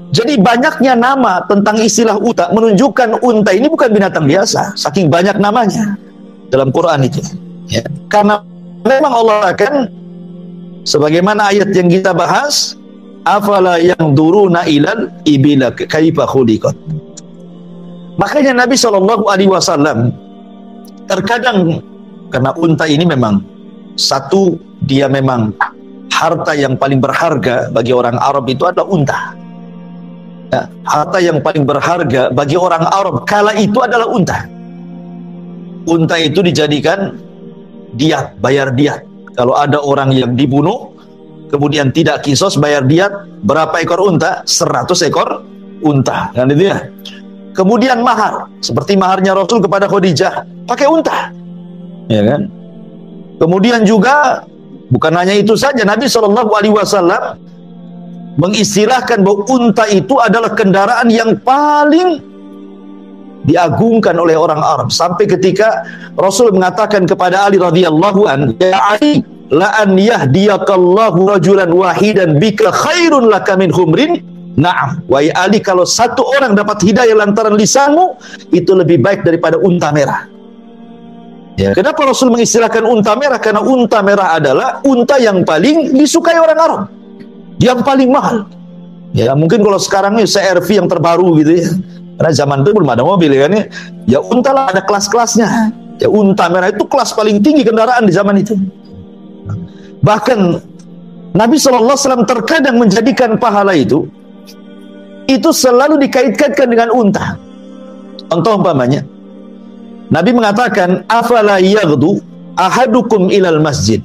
Jadi banyaknya nama tentang istilah unta menunjukkan unta ini bukan binatang biasa, saking banyak namanya dalam Quran itu. Ya. Karena memang Allah akan, sebagaimana ayat yang kita bahas, afala yanzuruna ilal ibila kaifa khuliqat. Makanya Nabi SAW terkadang, karena unta ini memang satu, dia memang harta yang paling berharga bagi orang Arab itu adalah unta. Ya, harta yang paling berharga bagi orang Arab kala itu adalah unta. Unta itu dijadikan diat, bayar diat. Kalau ada orang yang dibunuh kemudian tidak kisos, bayar diat berapa ekor unta? 100 ekor unta, kan itu ya. Kemudian mahar, seperti maharnya Rasul kepada Khadijah, pakai unta, ya kan? Kemudian juga bukan hanya itu saja, Nabi SAW mengistilahkan bahwa unta itu adalah kendaraan yang paling diagungkan oleh orang Arab, sampai ketika Rasul mengatakan kepada Ali radhiyallahu an, ya Ali, la an yahdiyakallahu rajulan wahidan bika khairun laka min humrin. Naam, wahai Ali, kalau satu orang dapat hidayah lantaran lisanmu, itu lebih baik daripada unta merah. Ya. Kenapa Rasul mengistilahkan unta merah? Karena unta merah adalah unta yang paling disukai orang Arab, yang paling mahal. Ya, mungkin kalau sekarang ini CR-V yang terbaru gitu ya, karena zaman itu belum ada mobil kan ya. Ya unta lah, ada kelas-kelasnya. Ya unta merah itu kelas paling tinggi kendaraan di zaman itu. Bahkan Nabi SAW terkadang menjadikan pahala itu selalu dikaitkan dengan unta. Contoh umpamanya, Nabi mengatakan, afala yaghdu ahadukum ilal masjid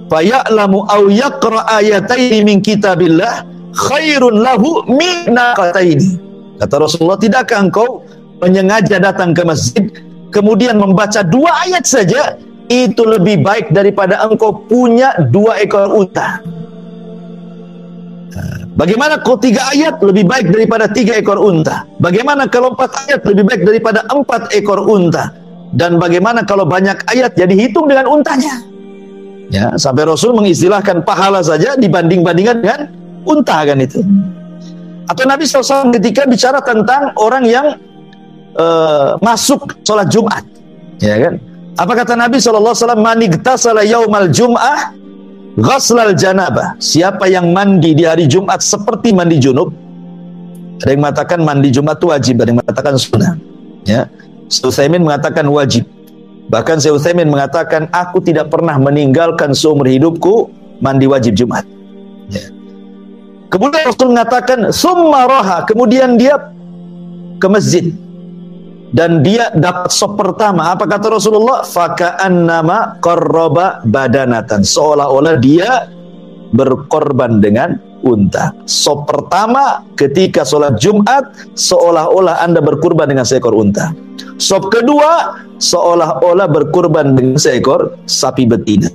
faya'lamu aw yaqra ayataini min kitabillah khairun lahu min naqataini. Kata Rasulullah, tidakkah engkau menyengaja datang ke masjid kemudian membaca 2 ayat saja, itu lebih baik daripada engkau punya 2 ekor unta. Bagaimana kalau 3 ayat lebih baik daripada 3 ekor unta? Bagaimana kalau 4 ayat lebih baik daripada 4 ekor unta? Dan bagaimana kalau banyak ayat jadi hitung dengan untanya? Ya, sampai Rasul mengistilahkan pahala saja dibanding-bandingkan dengan unta, kan itu. Atau Nabi SAW ketika bicara tentang orang yang masuk sholat Jumat, ya kan? Apa kata Nabi SAW? Man igtasala yaumal jum'ah ghaslal janabah. Siapa yang mandi di hari Jumat seperti mandi junub. Ada yang mengatakan mandi Jumat itu wajib, ada yang mengatakan sunnah. Ya, Syekh Utsaimin mengatakan wajib. Bahkan Syekh Utsaimin mengatakan, aku tidak pernah meninggalkan seumur hidupku mandi wajib Jumat. Ya. Kemudian Rasul mengatakan summa raha, kemudian dia ke masjid dan dia dapat sop pertama. Apa kata Rasulullah? Faka'annama qarraba badanatan, seolah-olah dia berkorban dengan unta. Sop pertama ketika sholat Jumat seolah-olah Anda berkurban dengan seekor unta. Sop kedua seolah-olah berkurban dengan seekor sapi betina.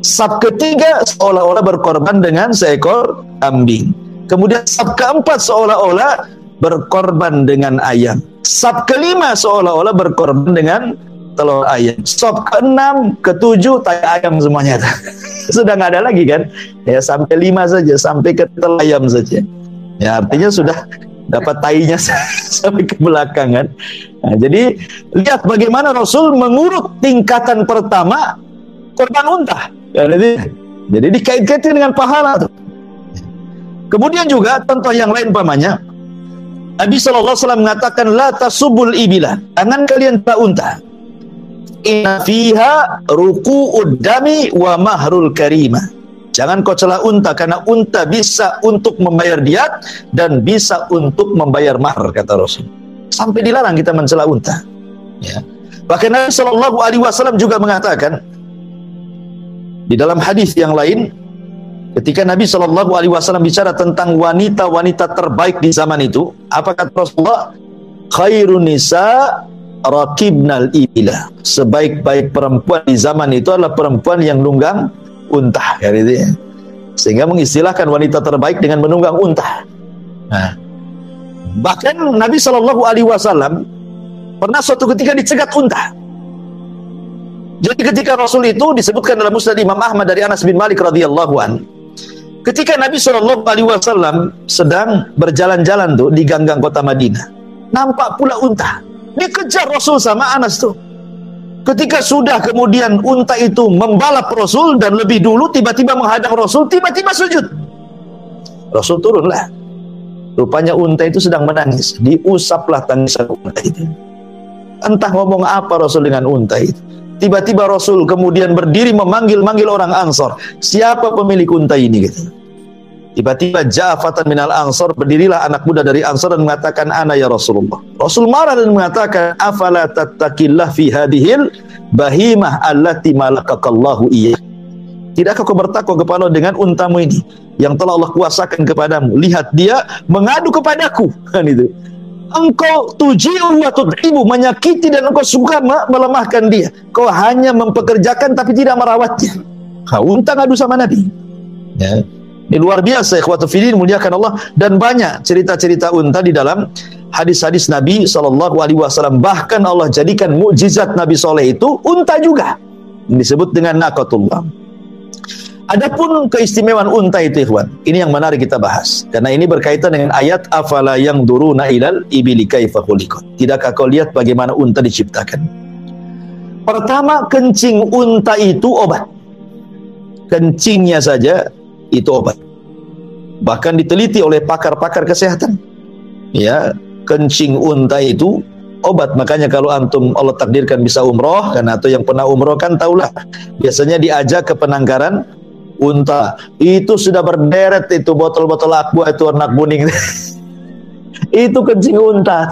Sop ketiga seolah-olah berkorban dengan seekor kambing. Kemudian sop keempat seolah-olah berkorban dengan ayam. Sop kelima seolah-olah berkorban dengan telur ayam. Sop keenam, ketujuh tai ayam semuanya. Sudah nggak ada lagi kan? Ya sampai 5 saja, sampai ke telur ayam saja. Ya artinya sudah dapat tainya sampai ke belakang kan. Nah, jadi lihat bagaimana Rasul mengurut tingkatan pertama korban unta. Jadi dikait-kaitkan dengan pahala. Kemudian juga contoh yang lain pamannya, Nabi SAW mengatakan la tasubul ibila, jangan kalian tak unta. Inna fiha ruku'ud dami wa mahrul karimah. Jangan kau celah unta, karena unta bisa untuk membayar diat dan bisa untuk membayar mahar, kata Rasul. Sampai dilarang kita mencela unta. Ya. Bahkan Nabi SAW juga mengatakan di dalam hadis yang lain, ketika Nabi SAW bicara tentang wanita-wanita terbaik di zaman itu, apa kata Rasulullah? Khairun nisa rakibnal ibila. Sebaik-baik perempuan di zaman itu adalah perempuan yang nunggang unta, ya, gitu ya. Sehingga mengistilahkan wanita terbaik dengan menunggang unta. Nah, bahkan Nabi SAW pernah suatu ketika dicegat unta. Jadi ketika Rasul itu disebutkan dalam Musnad Imam Ahmad dari Anas bin Malik radhiyallahu an, ketika Nabi SAW sedang berjalan-jalan tuh di ganggang kota Madinah, nampak pula unta. Dikejar Rasul sama Anas tuh. Ketika sudah kemudian unta itu membalap Rasul dan lebih dulu tiba-tiba menghadang Rasul, tiba-tiba sujud. Rasul turunlah. Rupanya unta itu sedang menangis. Diusaplah tangisan unta itu. Entah ngomong apa Rasul dengan unta itu. Tiba-tiba Rasul kemudian berdiri memanggil-manggil orang Ansor. Siapa pemilik unta ini? Gitu. Tiba-tiba ja'afatan minal Ansor, berdirilah anak muda dari Ansor dan mengatakan, ana ya Rasulullah. Rasul marah dan mengatakan, afala tattakillah fi hadhil bahimah allati malakakallahu iya. Tidakkah kau bertakwa kepada dengan untamu ini yang telah Allah kuasakan kepadamu? Lihat dia mengadu kepadaku. Kan itu. Engkau tuji'u wa tud'ibu, menyakiti dan engkau suka melemahkan dia. Kau hanya mempekerjakan tapi tidak merawatnya. Unta ngadu sama Nabi. Ya. Ini luar biasa, ikhwatu fillah, muliakan Allah. Dan banyak cerita-cerita unta di dalam hadis-hadis Nabi SAW. Bahkan Allah jadikan mukjizat Nabi Soleh itu unta juga, disebut dengan naqatullah. Adapun keistimewaan unta itu, ikhwan, ini yang menarik kita bahas, karena ini berkaitan dengan ayat afala yang duruna ilal ibili kaifa khuliqat. Tidakkah kau lihat bagaimana unta diciptakan? Pertama, kencing unta itu obat. Kencingnya saja itu obat. Bahkan diteliti oleh pakar-pakar kesehatan. Ya, kencing unta itu obat. Makanya kalau antum Allah takdirkan bisa umroh, kan, atau yang pernah umroh kan tahulah, biasanya diajak ke penangkaran unta. Itu sudah berderet itu botol-botol aqua itu warna kuning. Itu kencing unta.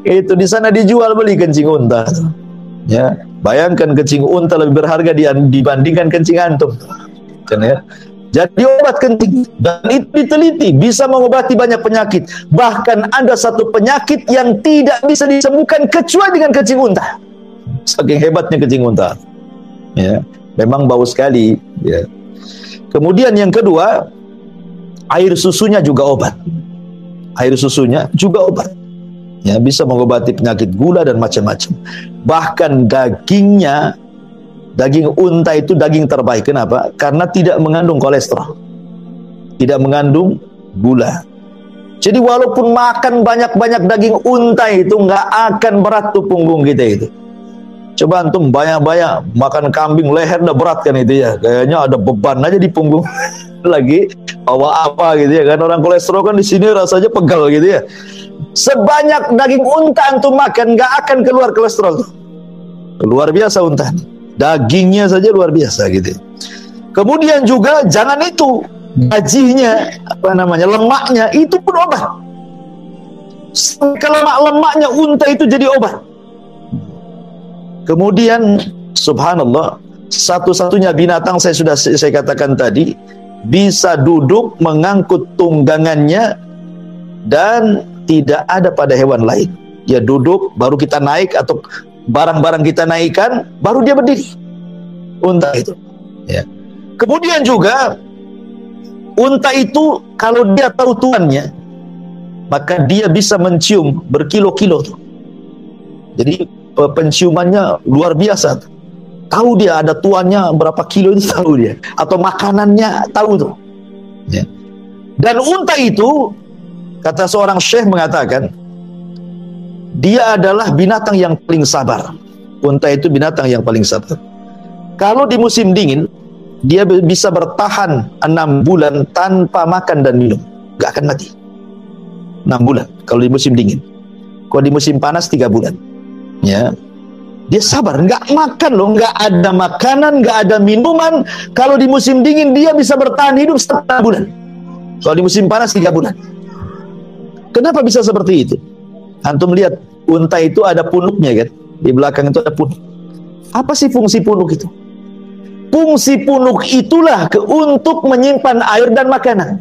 Itu di sana dijual beli kencing unta. Ya, bayangkan kencing unta lebih berharga dibandingkan kencing antum. Kan ya? Jadi obat kencing, dan itu diteliti bisa mengobati banyak penyakit. Bahkan ada satu penyakit yang tidak bisa disembuhkan kecuali dengan kencing unta. Saking hebatnya kencing unta. Ya, memang bau sekali. Ya. Kemudian yang kedua, air susunya juga obat. Air susunya juga obat. Ya, bisa mengobati penyakit gula dan macam-macam. Bahkan dagingnya, daging unta itu daging terbaik. Kenapa? Karena tidak mengandung kolesterol, tidak mengandung gula. Jadi walaupun makan banyak-banyak daging unta itu nggak akan berat tuh punggung kita itu. Coba antum banyak-banyak makan kambing, leher udah berat kan itu ya. Kayaknya ada beban aja di punggung. Lagi bawa apa gitu ya kan. Orang kolesterol kan di sini rasanya pegal gitu ya. Sebanyak daging unta antum makan nggak akan keluar kolesterol tuh. Luar biasa unta. Dagingnya saja luar biasa gitu. Kemudian juga jangan itu, gajinya, lemaknya itu pun obat. Kalau lemaknya unta itu jadi obat. Kemudian subhanallah, satu-satunya binatang saya katakan tadi bisa duduk mengangkut tunggangannya dan tidak ada pada hewan lain. Dia duduk, baru kita naik atau barang-barang kita naikkan, baru dia berdiri. Unta itu. Ya. Kemudian juga unta itu kalau dia tahu tuannya, maka dia bisa mencium berkilo-kilo tuh. Jadi penciumannya luar biasa. Tahu dia ada tuannya berapa kilo itu, tahu dia. Atau makanannya tahu tuh. Ya. Dan unta itu, kata seorang syekh mengatakan, dia adalah binatang yang paling sabar. Unta itu binatang yang paling sabar. Kalau di musim dingin, dia bisa bertahan 6 bulan tanpa makan dan minum, gak akan mati. 6 bulan kalau di musim dingin. Kalau di musim panas 3 bulan. Ya, dia sabar, nggak makan loh, nggak ada makanan, nggak ada minuman. Kalau di musim dingin dia bisa bertahan hidup 1 bulan. Kalau di musim panas 3 bulan. Kenapa bisa seperti itu? Antum lihat, unta itu ada punuknya kan? Di belakang itu ada punuk. Apa sih fungsi punuk itu? Fungsi punuk itulah untuk menyimpan air dan makanan.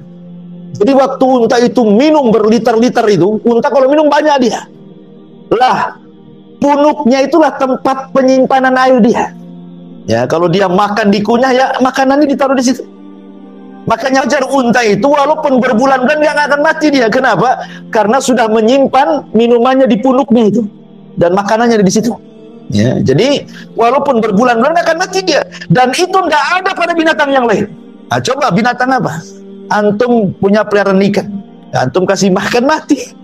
Jadi waktu unta itu minum berliter-liter itu, unta kalau minum banyak dia. Lah, punuknya itulah tempat penyimpanan air dia. Ya, kalau dia makan dikunyah, ya makanannya ditaruh di situ. Makanya wajar unta itu walaupun berbulan-bulan nggak akan mati dia. Kenapa? Karena sudah menyimpan minumannya di punuknya itu dan makanannya di situ. Ya, jadi walaupun berbulan-bulan nggak akan mati dia. Dan itu nggak ada pada binatang yang lain. Nah, coba binatang apa? Antum punya peliharaan ikan, antum kasih makan mati.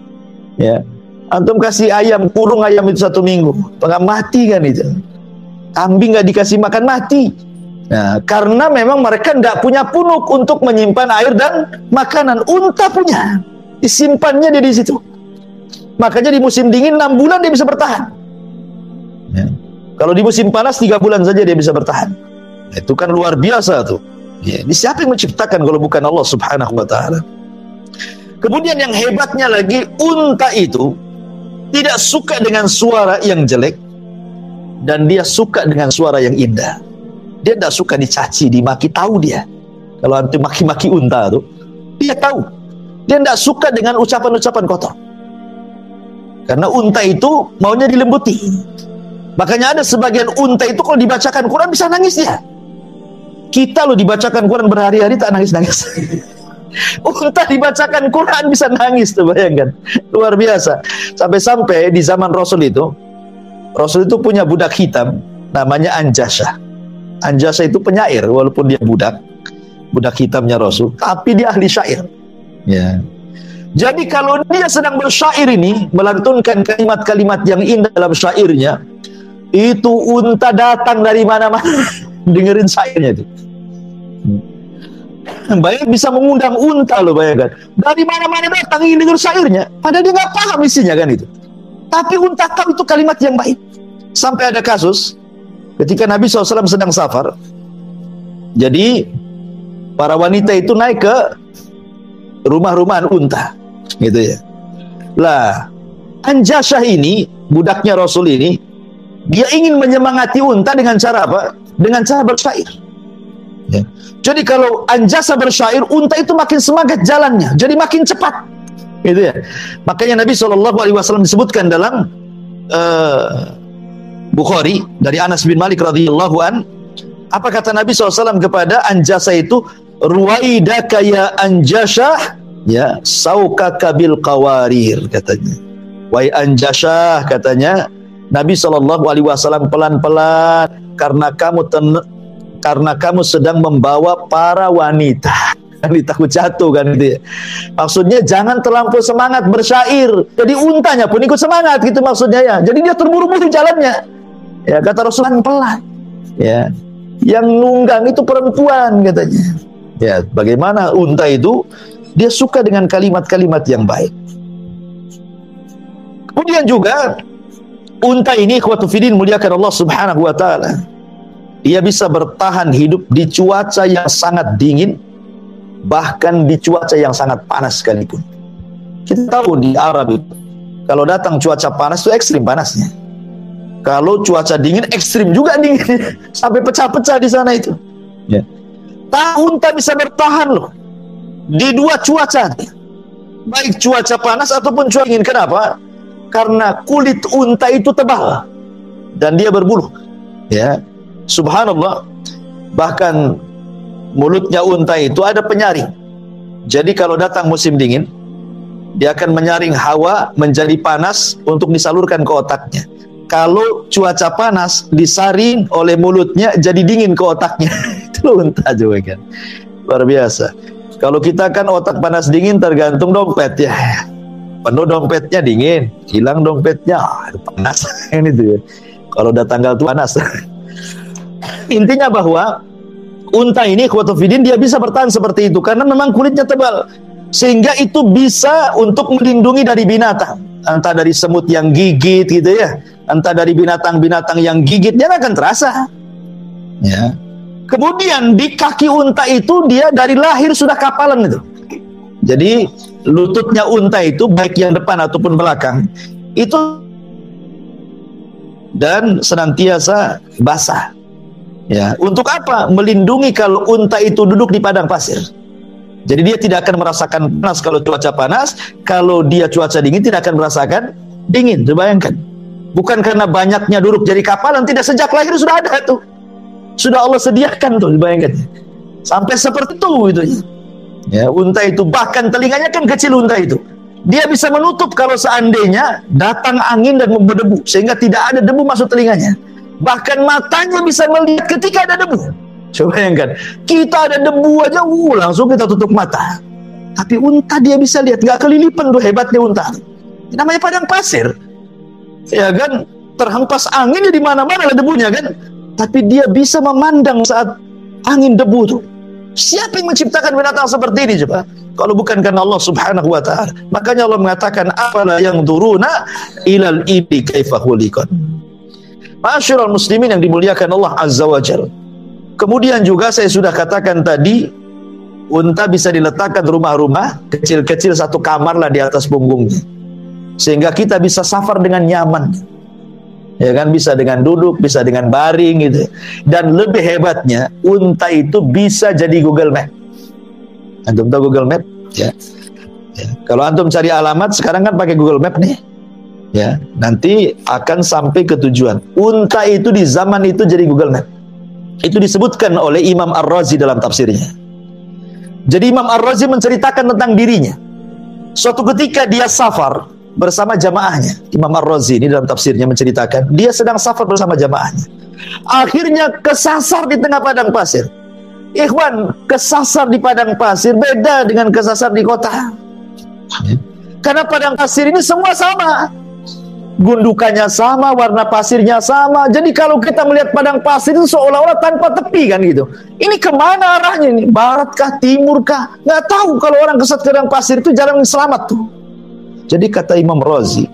Ya, antum kasih ayam, kurung ayam itu 1 minggu, nggak mati kan itu. Kambing nggak dikasih makan mati. Nah, karena memang mereka tidak punya punuk untuk menyimpan air dan makanan. Unta punya, disimpannya dia di situ. Makanya di musim dingin 6 bulan dia bisa bertahan. Ya. Kalau di musim panas 3 bulan saja dia bisa bertahan. Itu kan luar biasa tuh. Ya, ini siapa yang menciptakan kalau bukan Allah Subhanahu wa Ta'ala? Kemudian yang hebatnya lagi, unta itu tidak suka dengan suara yang jelek dan dia suka dengan suara yang indah. Dia tidak suka dicaci, dimaki, tahu dia. Kalau antum maki-maki unta tuh, dia tahu. Dia tidak suka dengan ucapan-ucapan kotor. Karena unta itu maunya dilembuti. Makanya ada sebagian unta itu kalau dibacakan Quran bisa nangis dia. Kita loh dibacakan Quran berhari-hari tak nangis-nangis. Unta dibacakan Quran bisa nangis tuh, bayangkan. Luar biasa. Sampai-sampai di zaman Rasul itu punya budak hitam namanya Anjasah. Anjasah itu penyair, walaupun dia budak hitamnya Rasul, tapi dia ahli syair. Ya. Jadi kalau dia sedang bersyair ini, melantunkan kalimat-kalimat yang indah dalam syairnya, itu unta datang dari mana-mana dengerin syairnya itu. Bayangkan bisa mengundang unta loh, bayangkan. Dari mana-mana datang ingin denger syairnya, padahal dia nggak paham isinya kan itu. Tapi unta tahu itu kalimat yang baik. Sampai ada kasus ketika Nabi SAW sedang safar, jadi para wanita itu naik ke rumah-rumahan unta, gitu ya. Lah, Anjasah ini, budaknya Rasul ini, dia ingin menyemangati unta dengan cara apa? Dengan cara bersyair. Ya. Jadi kalau Anjasah bersyair, unta itu makin semangat jalannya, jadi makin cepat, gitu ya. Makanya Nabi SAW disebutkan dalam Bukhari dari Anas bin Malik radhiyallahu an, apa kata Nabi SAW kepada Anjasah itu? Ruwaidaka ya Anjasah, ya saukaka bil qawarir, katanya. Wahai Anjasah, katanya Nabi SAW, pelan-pelan karena kamu sedang membawa para wanita. Kan takut jatuh kan itu ya. Maksudnya jangan terlampau semangat bersyair. Jadi untanya pun ikut semangat gitu maksudnya ya. Jadi dia terburu-buru jalannya. Ya, kata Rasulullah pelan. Ya. Yang nunggang itu perempuan katanya. Ya, bagaimana unta itu dia suka dengan kalimat-kalimat yang baik. Kemudian juga unta ini ikhwatu fiddin muliakan Allah Subhanahu wa Ta'ala. Dia bisa bertahan hidup di cuaca yang sangat dingin, bahkan di cuaca yang sangat panas sekalipun. Kita tahu di Arab itu, kalau datang cuaca panas itu ekstrim panasnya. Kalau cuaca dingin ekstrim juga dingin, sampai pecah-pecah di sana itu. Ya. unta bisa bertahan loh di dua cuaca, baik cuaca panas ataupun cuaca dingin. Kenapa? Karena kulit unta itu tebal dan dia berbulu. Ya, subhanallah. Bahkan mulutnya unta itu ada penyaring. Jadi kalau datang musim dingin, dia akan menyaring hawa menjadi panas untuk disalurkan ke otaknya. Kalau cuaca panas, disaring oleh mulutnya jadi dingin ke otaknya. Itu unta juga kan. Luar biasa. Kalau kita kan otak panas dingin tergantung dompet ya. Penuh dompetnya dingin, hilang dompetnya panas. Ini tuh ya. Kalau udah tanggal tuh panas. Intinya bahwa unta ini ikhwatufiddin dia bisa bertahan seperti itu karena memang kulitnya tebal, sehingga itu bisa untuk melindungi dari binatang, entah dari semut yang gigit gitu ya, entah dari binatang-binatang yang gigit, dia akan terasa. Ya. Kemudian di kaki unta itu dia dari lahir sudah kapalan itu. Jadi lututnya unta itu baik yang depan ataupun belakang itu dan senantiasa basah. Ya, untuk apa? Melindungi kalau unta itu duduk di padang pasir. Jadi dia tidak akan merasakan panas kalau cuaca panas, kalau dia cuaca dingin tidak akan merasakan dingin. Bayangkan. Bukan karena banyaknya duduk jadi kapalan, tidak, sejak lahir sudah ada tuh. Sudah Allah sediakan tuh, bayangkan. Sampai seperti itu gitu. Ya, unta itu bahkan telinganya kan kecil unta itu. Dia bisa menutup kalau seandainya datang angin dan berdebu sehingga tidak ada debu masuk telinganya. Bahkan matanya bisa melihat ketika ada debu. Coba bayangkan, kita ada debu aja, langsung kita tutup mata. Tapi unta dia bisa lihat, nggak kelilipan tuh hebatnya unta. Ini namanya padang pasir, ya kan, terhempas anginnya di mana-mana ada debunya kan. Tapi dia bisa memandang saat angin debu tuh. Siapa yang menciptakan binatang seperti ini coba? Kalau bukan karena Allah Subhanahu wa ta'ala. Makanya Allah mengatakan, afala yanzuruna ilal ibli kaifa khuliqat. Ma'asyiral muslimin yang dimuliakan Allah Azza wa Jalla. Kemudian juga saya sudah katakan tadi, unta bisa diletakkan rumah-rumah kecil-kecil, satu kamar lah di atas punggungnya, sehingga kita bisa safar dengan nyaman. Ya kan, bisa dengan duduk, bisa dengan baring gitu. Dan lebih hebatnya, unta itu bisa jadi Google Map. Antum tahu Google Map? Ya. Ya. Kalau antum cari alamat sekarang kan pakai Google Map nih. Ya, nanti akan sampai ke tujuan. Unta itu di zaman itu jadi Google Map. Itu disebutkan oleh Imam Ar-Razi dalam tafsirnya. Jadi Imam Ar-Razi menceritakan tentang dirinya. Suatu ketika dia safar bersama jamaahnya. Imam Ar-Razi ini dalam tafsirnya menceritakan dia sedang safar bersama jamaahnya. Akhirnya kesasar di tengah padang pasir. Ikhwan, kesasar di padang pasir beda dengan kesasar di kota. Karena padang pasir ini semua sama. Gundukannya sama, warna pasirnya sama. Jadi kalau kita melihat padang pasir itu seolah-olah tanpa tepi kan gitu. Ini kemana arahnya ini? Barat kah, timur kah? Nggak tahu. Kalau orang kesat ke padang pasir itu jalan selamat tuh. Jadi kata Imam Razi,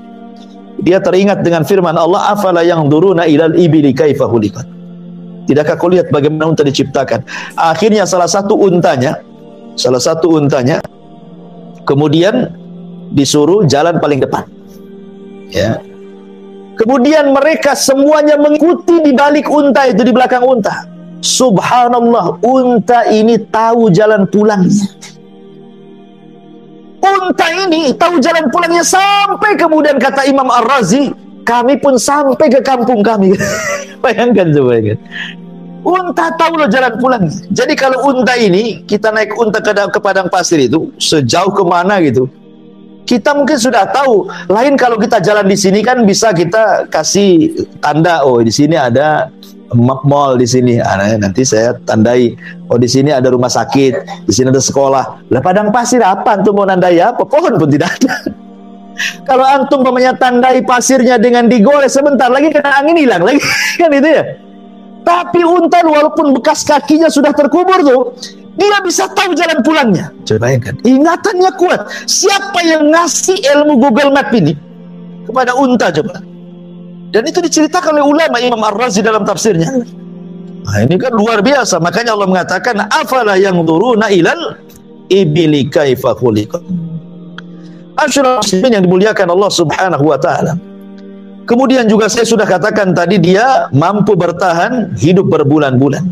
dia teringat dengan firman Allah, afala yanzuruna ilal ibli kaifa khuliqat. Tidakkah kau lihat bagaimana unta diciptakan? Akhirnya salah satu untanya kemudian disuruh jalan paling depan. Ya. Kemudian mereka semuanya mengikuti di balik unta itu, di belakang unta. Subhanallah, unta ini tahu jalan pulangnya. Unta ini tahu jalan pulangnya sampai kemudian kata Imam Ar-Razi, kami pun sampai ke kampung kami. Bayangkan coba kan. Unta tahu loh jalan pulangnya. Jadi kalau unta ini, kita naik unta ke padang pasir itu, sejauh kemana gitu, kita mungkin sudah tahu. Lain kalau kita jalan di sini kan bisa kita kasih tanda, oh di sini ada mall, di sini nanti saya tandai, oh di sini ada rumah sakit, di sini ada sekolah. Lah padang pasir apa antum mau nandai apa? Pohon pun tidak ada. Kalau antum namanya tandai pasirnya dengan digores, sebentar lagi kena angin hilang lagi kan itu ya. Tapi unta walaupun bekas kakinya sudah terkubur tuh, dia bisa tahu jalan pulangnya. Coba bayangkan, ingatannya kuat. Siapa yang ngasih ilmu Google Map ini kepada unta coba? Dan itu diceritakan oleh ulama Imam Ar-Razi dalam tafsirnya. Nah, ini kan luar biasa. Makanya Allah mengatakan, afala yanzuruna ilal ibli kaifa khuliqat. Asyraful muslimin yang dimuliakan Allah Subhanahu wa taala. Kemudian juga saya sudah katakan tadi, dia mampu bertahan hidup berbulan-bulan.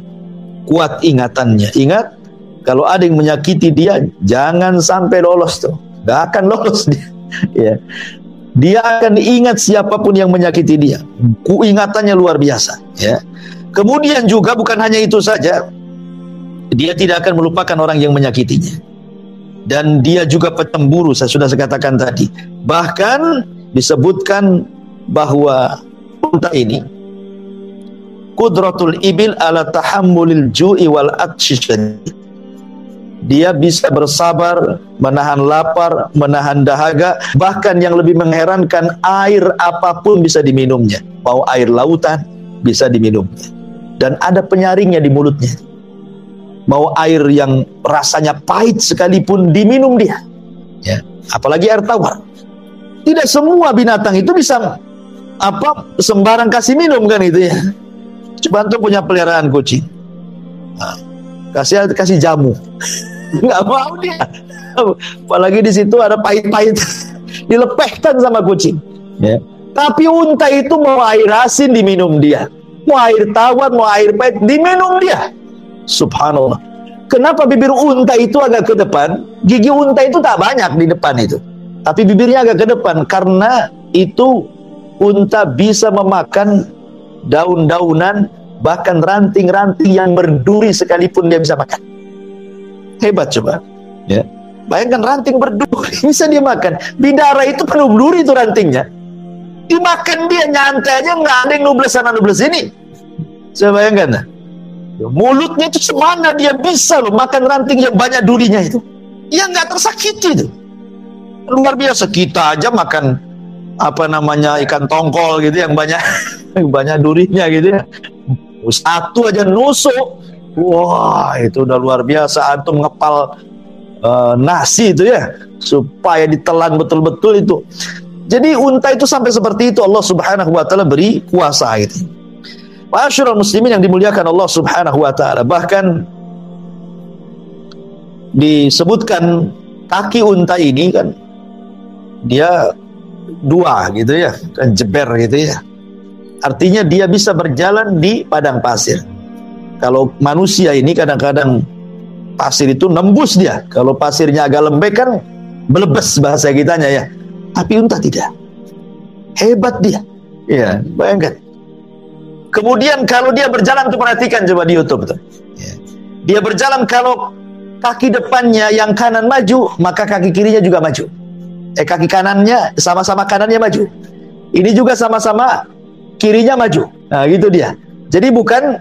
Kuat ingatannya. Ingat, Kalau ada yang menyakiti dia, jangan sampai lolos tuh. Gak akan lolos dia. Ya. Dia akan ingat siapapun yang menyakiti dia. Ingatannya luar biasa. Ya. Kemudian juga bukan hanya itu saja, dia tidak akan melupakan orang yang menyakitinya. Dan dia juga pencemburu, saya sudah katakan tadi. Bahkan disebutkan bahwa unta ini qudratul ibil ala tahammulil ju'i wal atshi. Dia bisa bersabar, menahan lapar, menahan dahaga, bahkan yang lebih mengherankan, air apapun bisa diminumnya. Mau air lautan bisa diminumnya. Dan ada penyaringnya di mulutnya. Mau air yang rasanya pahit sekalipun diminum dia. Ya, apalagi air tawar. Tidak semua binatang itu bisa sembarang kasih minum kan itu ya. Coba antum punya peliharaan kucing. Nah, kasih jamu. Nggak mau dia. Apalagi di situ ada pahit-pahit. Dilepehkan sama kucing. Ya. Tapi unta itu mau air asin diminum dia. Mau air tawar, mau air pahit diminum dia. Subhanallah. Kenapa bibir unta itu agak ke depan? Gigi unta itu tak banyak di depan itu. Tapi bibirnya agak ke depan. Karena itu unta bisa memakan daun-daunan, bahkan ranting-ranting yang berduri sekalipun dia bisa makan. Hebat coba. Ya. Bayangkan ranting berduri bisa dia makan. Bidara itu penuh duri itu rantingnya. Dimakan dia nyantai aja, nggak ada yang nubles sana nubles ini. Saya bayangkan nah. Mulutnya itu semana dia bisa loh makan ranting yang banyak durinya itu. Ya nggak tersakiti itu. Luar biasa. Kita aja makan ikan tongkol gitu yang banyak banyak durinya gitu ya. Satu aja nusuk. Wah, itu udah luar biasa. Antum ngepal nasi itu ya, supaya ditelan betul-betul itu. Jadi unta itu sampai seperti itu Allah Subhanahu wa taala beri kuasa gitu. Ma'asyiral muslimin yang dimuliakan Allah Subhanahu wa taala. Bahkan disebutkan kaki unta ini kan dia dua gitu ya, kan jeber gitu ya. Artinya dia bisa berjalan di padang pasir. Kalau manusia ini kadang-kadang pasir itu nembus dia. Kalau pasirnya agak lembek kan belebes bahasa kitanya ya. Tapi unta tidak. Hebat dia. Ya, bayangkan. Kemudian kalau dia berjalan tuh perhatikan coba di YouTube tuh. Dia berjalan kalau kaki depannya yang kanan maju, maka kaki kirinya juga maju. Kaki kanannya sama-sama kanannya maju. Ini juga sama-sama kirinya maju. Nah, gitu dia. Jadi bukan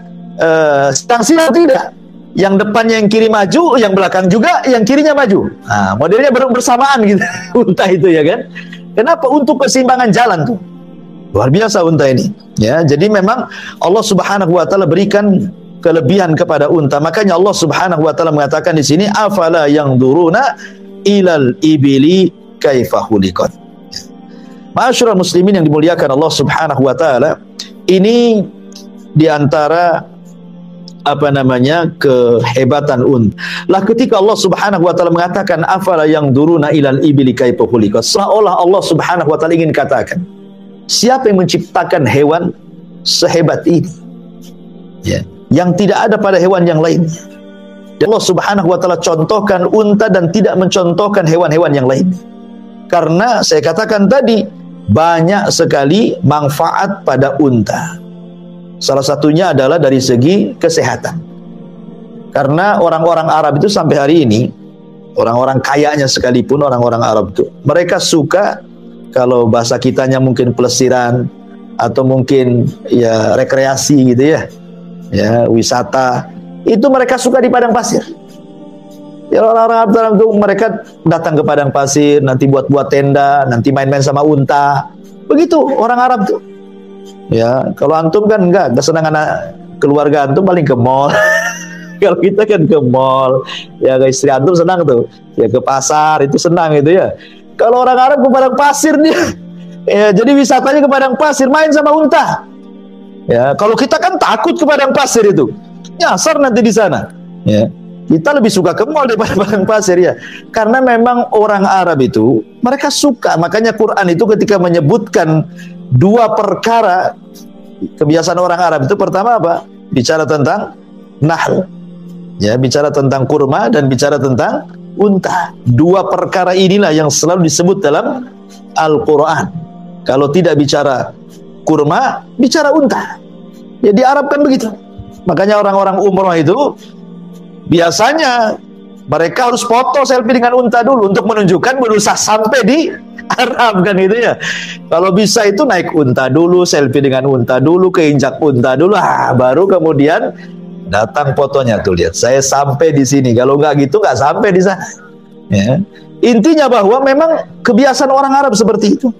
sedang tidak. Yang depannya yang kiri maju, yang belakang juga yang kirinya maju. Nah, modelnya bersamaan gitu. Unta itu ya kan. Kenapa? Untuk keseimbangan jalan tuh. Luar biasa unta ini. Ya, jadi memang Allah Subhanahu wa taala berikan kelebihan kepada unta. Makanya Allah Subhanahu wa taala mengatakan di sini afala yanzuruna ilal ibili kaifa khuliqat. Ma'asyiral muslimin yang dimuliakan Allah Subhanahu wa taala, ini di antara kehebatan unta. Lah ketika Allah Subhanahu wa taala mengatakan afala yanzuruna ilal ibili kaifa khuliqat, seolah Allah Subhanahu wa taala ingin katakan, siapa yang menciptakan hewan sehebat ini? Ya, yang tidak ada pada hewan yang lainnya. Dan Allah Subhanahu wa taala contohkan unta dan tidak mencontohkan hewan-hewan yang lain. Karena saya katakan tadi banyak sekali manfaat pada unta. Salah satunya adalah dari segi kesehatan. Karena orang-orang Arab itu sampai hari ini, orang-orang kayanya sekalipun orang-orang Arab itu, mereka suka, kalau bahasa kitanya mungkin pelesiran atau mungkin ya rekreasi gitu ya. Ya, wisata. Itu mereka suka di padang pasir. Ya, orang-orang Arab itu mereka datang ke padang pasir, nanti buat-buat tenda, nanti main-main sama unta. Begitu orang Arab tuh. Ya, kalau antum kan enggak, kesenangan keluarga antum paling ke mall. Kalau kita kan ke mall, ya istri antum senang tuh. Ya ke pasar itu senang itu ya. Kalau orang Arab ke padang pasir dia, ya jadi wisatanya ke padang pasir, main sama unta. Ya, kalau kita kan takut ke padang pasir itu, nyasar nanti di sana. Ya, kita lebih suka ke mall daripada padang pasir ya, karena memang orang Arab itu mereka suka. Makanya Quran itu ketika menyebutkan dua perkara kebiasaan orang Arab itu, pertama apa? Bicara tentang nahl. Ya, bicara tentang kurma dan bicara tentang unta. Dua perkara inilah yang selalu disebut dalam Al-Quran. Kalau tidak bicara kurma, bicara unta. Ya, di Arab kan begitu. Makanya orang-orang umroh itu biasanya mereka harus foto selfie dengan unta dulu untuk menunjukkan berusaha sampai di Arab kan gitu ya. Kalau bisa itu naik unta dulu, selfie dengan unta dulu, keinjak unta dulu, baru kemudian datang fotonya tuh, lihat saya sampai di sini. Kalau nggak gitu nggak sampai di sana. Ya. Intinya bahwa memang kebiasaan orang Arab seperti itu,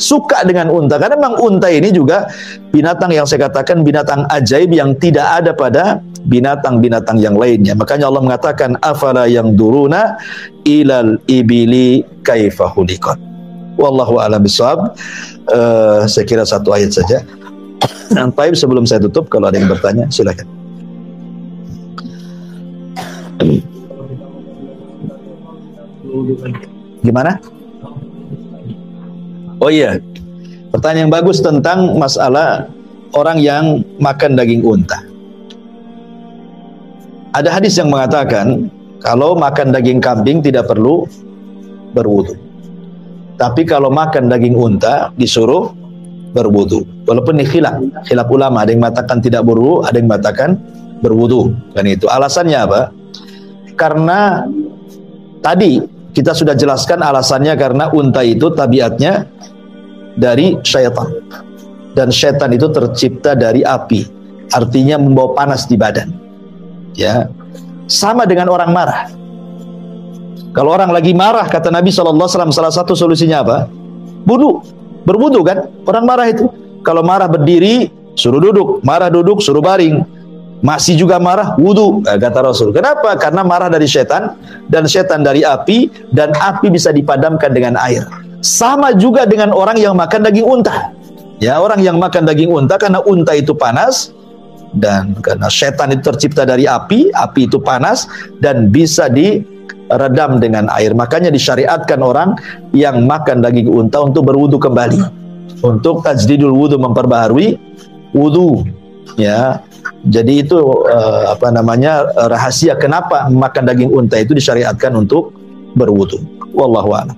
suka dengan unta, karena memang unta ini juga binatang yang saya katakan binatang ajaib yang tidak ada pada binatang-binatang yang lainnya. Makanya Allah mengatakan afala yang duruna ilal ibili kaifa khuliqat. Wallahu a'lam bishawab. Saya kira satu ayat saja. Baik, sebelum saya tutup, kalau ada yang bertanya silakan. Gimana? Oh iya, pertanyaan yang bagus tentang masalah orang yang makan daging unta. Ada hadis yang mengatakan kalau makan daging kambing tidak perlu berwudu, tapi kalau makan daging unta disuruh berwudu. Walaupun ini khilaf ulama, ada yang mengatakan tidak berwudu, ada yang mengatakan berwudu. Dan itu alasannya apa? Karena tadi kita sudah jelaskan alasannya, karena unta itu tabiatnya dari syaitan, dan syaitan itu tercipta dari api, artinya membawa panas di badan. Ya, sama dengan orang marah. Kalau orang lagi marah, kata Nabi SAW, salah satu solusinya apa? Berwudu kan? Orang marah itu kalau marah berdiri suruh duduk, marah duduk suruh baring, masih juga marah wudu, kata Rasul. Kenapa? Karena marah dari setan, dan setan dari api, dan api bisa dipadamkan dengan air. Sama juga dengan orang yang makan daging unta. Ya, orang yang makan daging unta, karena unta itu panas, dan karena setan itu tercipta dari api, api itu panas dan bisa diredam dengan air. Makanya disyariatkan orang yang makan daging unta untuk berwudu kembali, untuk tajdidul wudu, memperbaharui wudu. Ya, jadi itu rahasia kenapa makan daging unta itu disyariatkan untuk berwudu. Wallahu a'lam.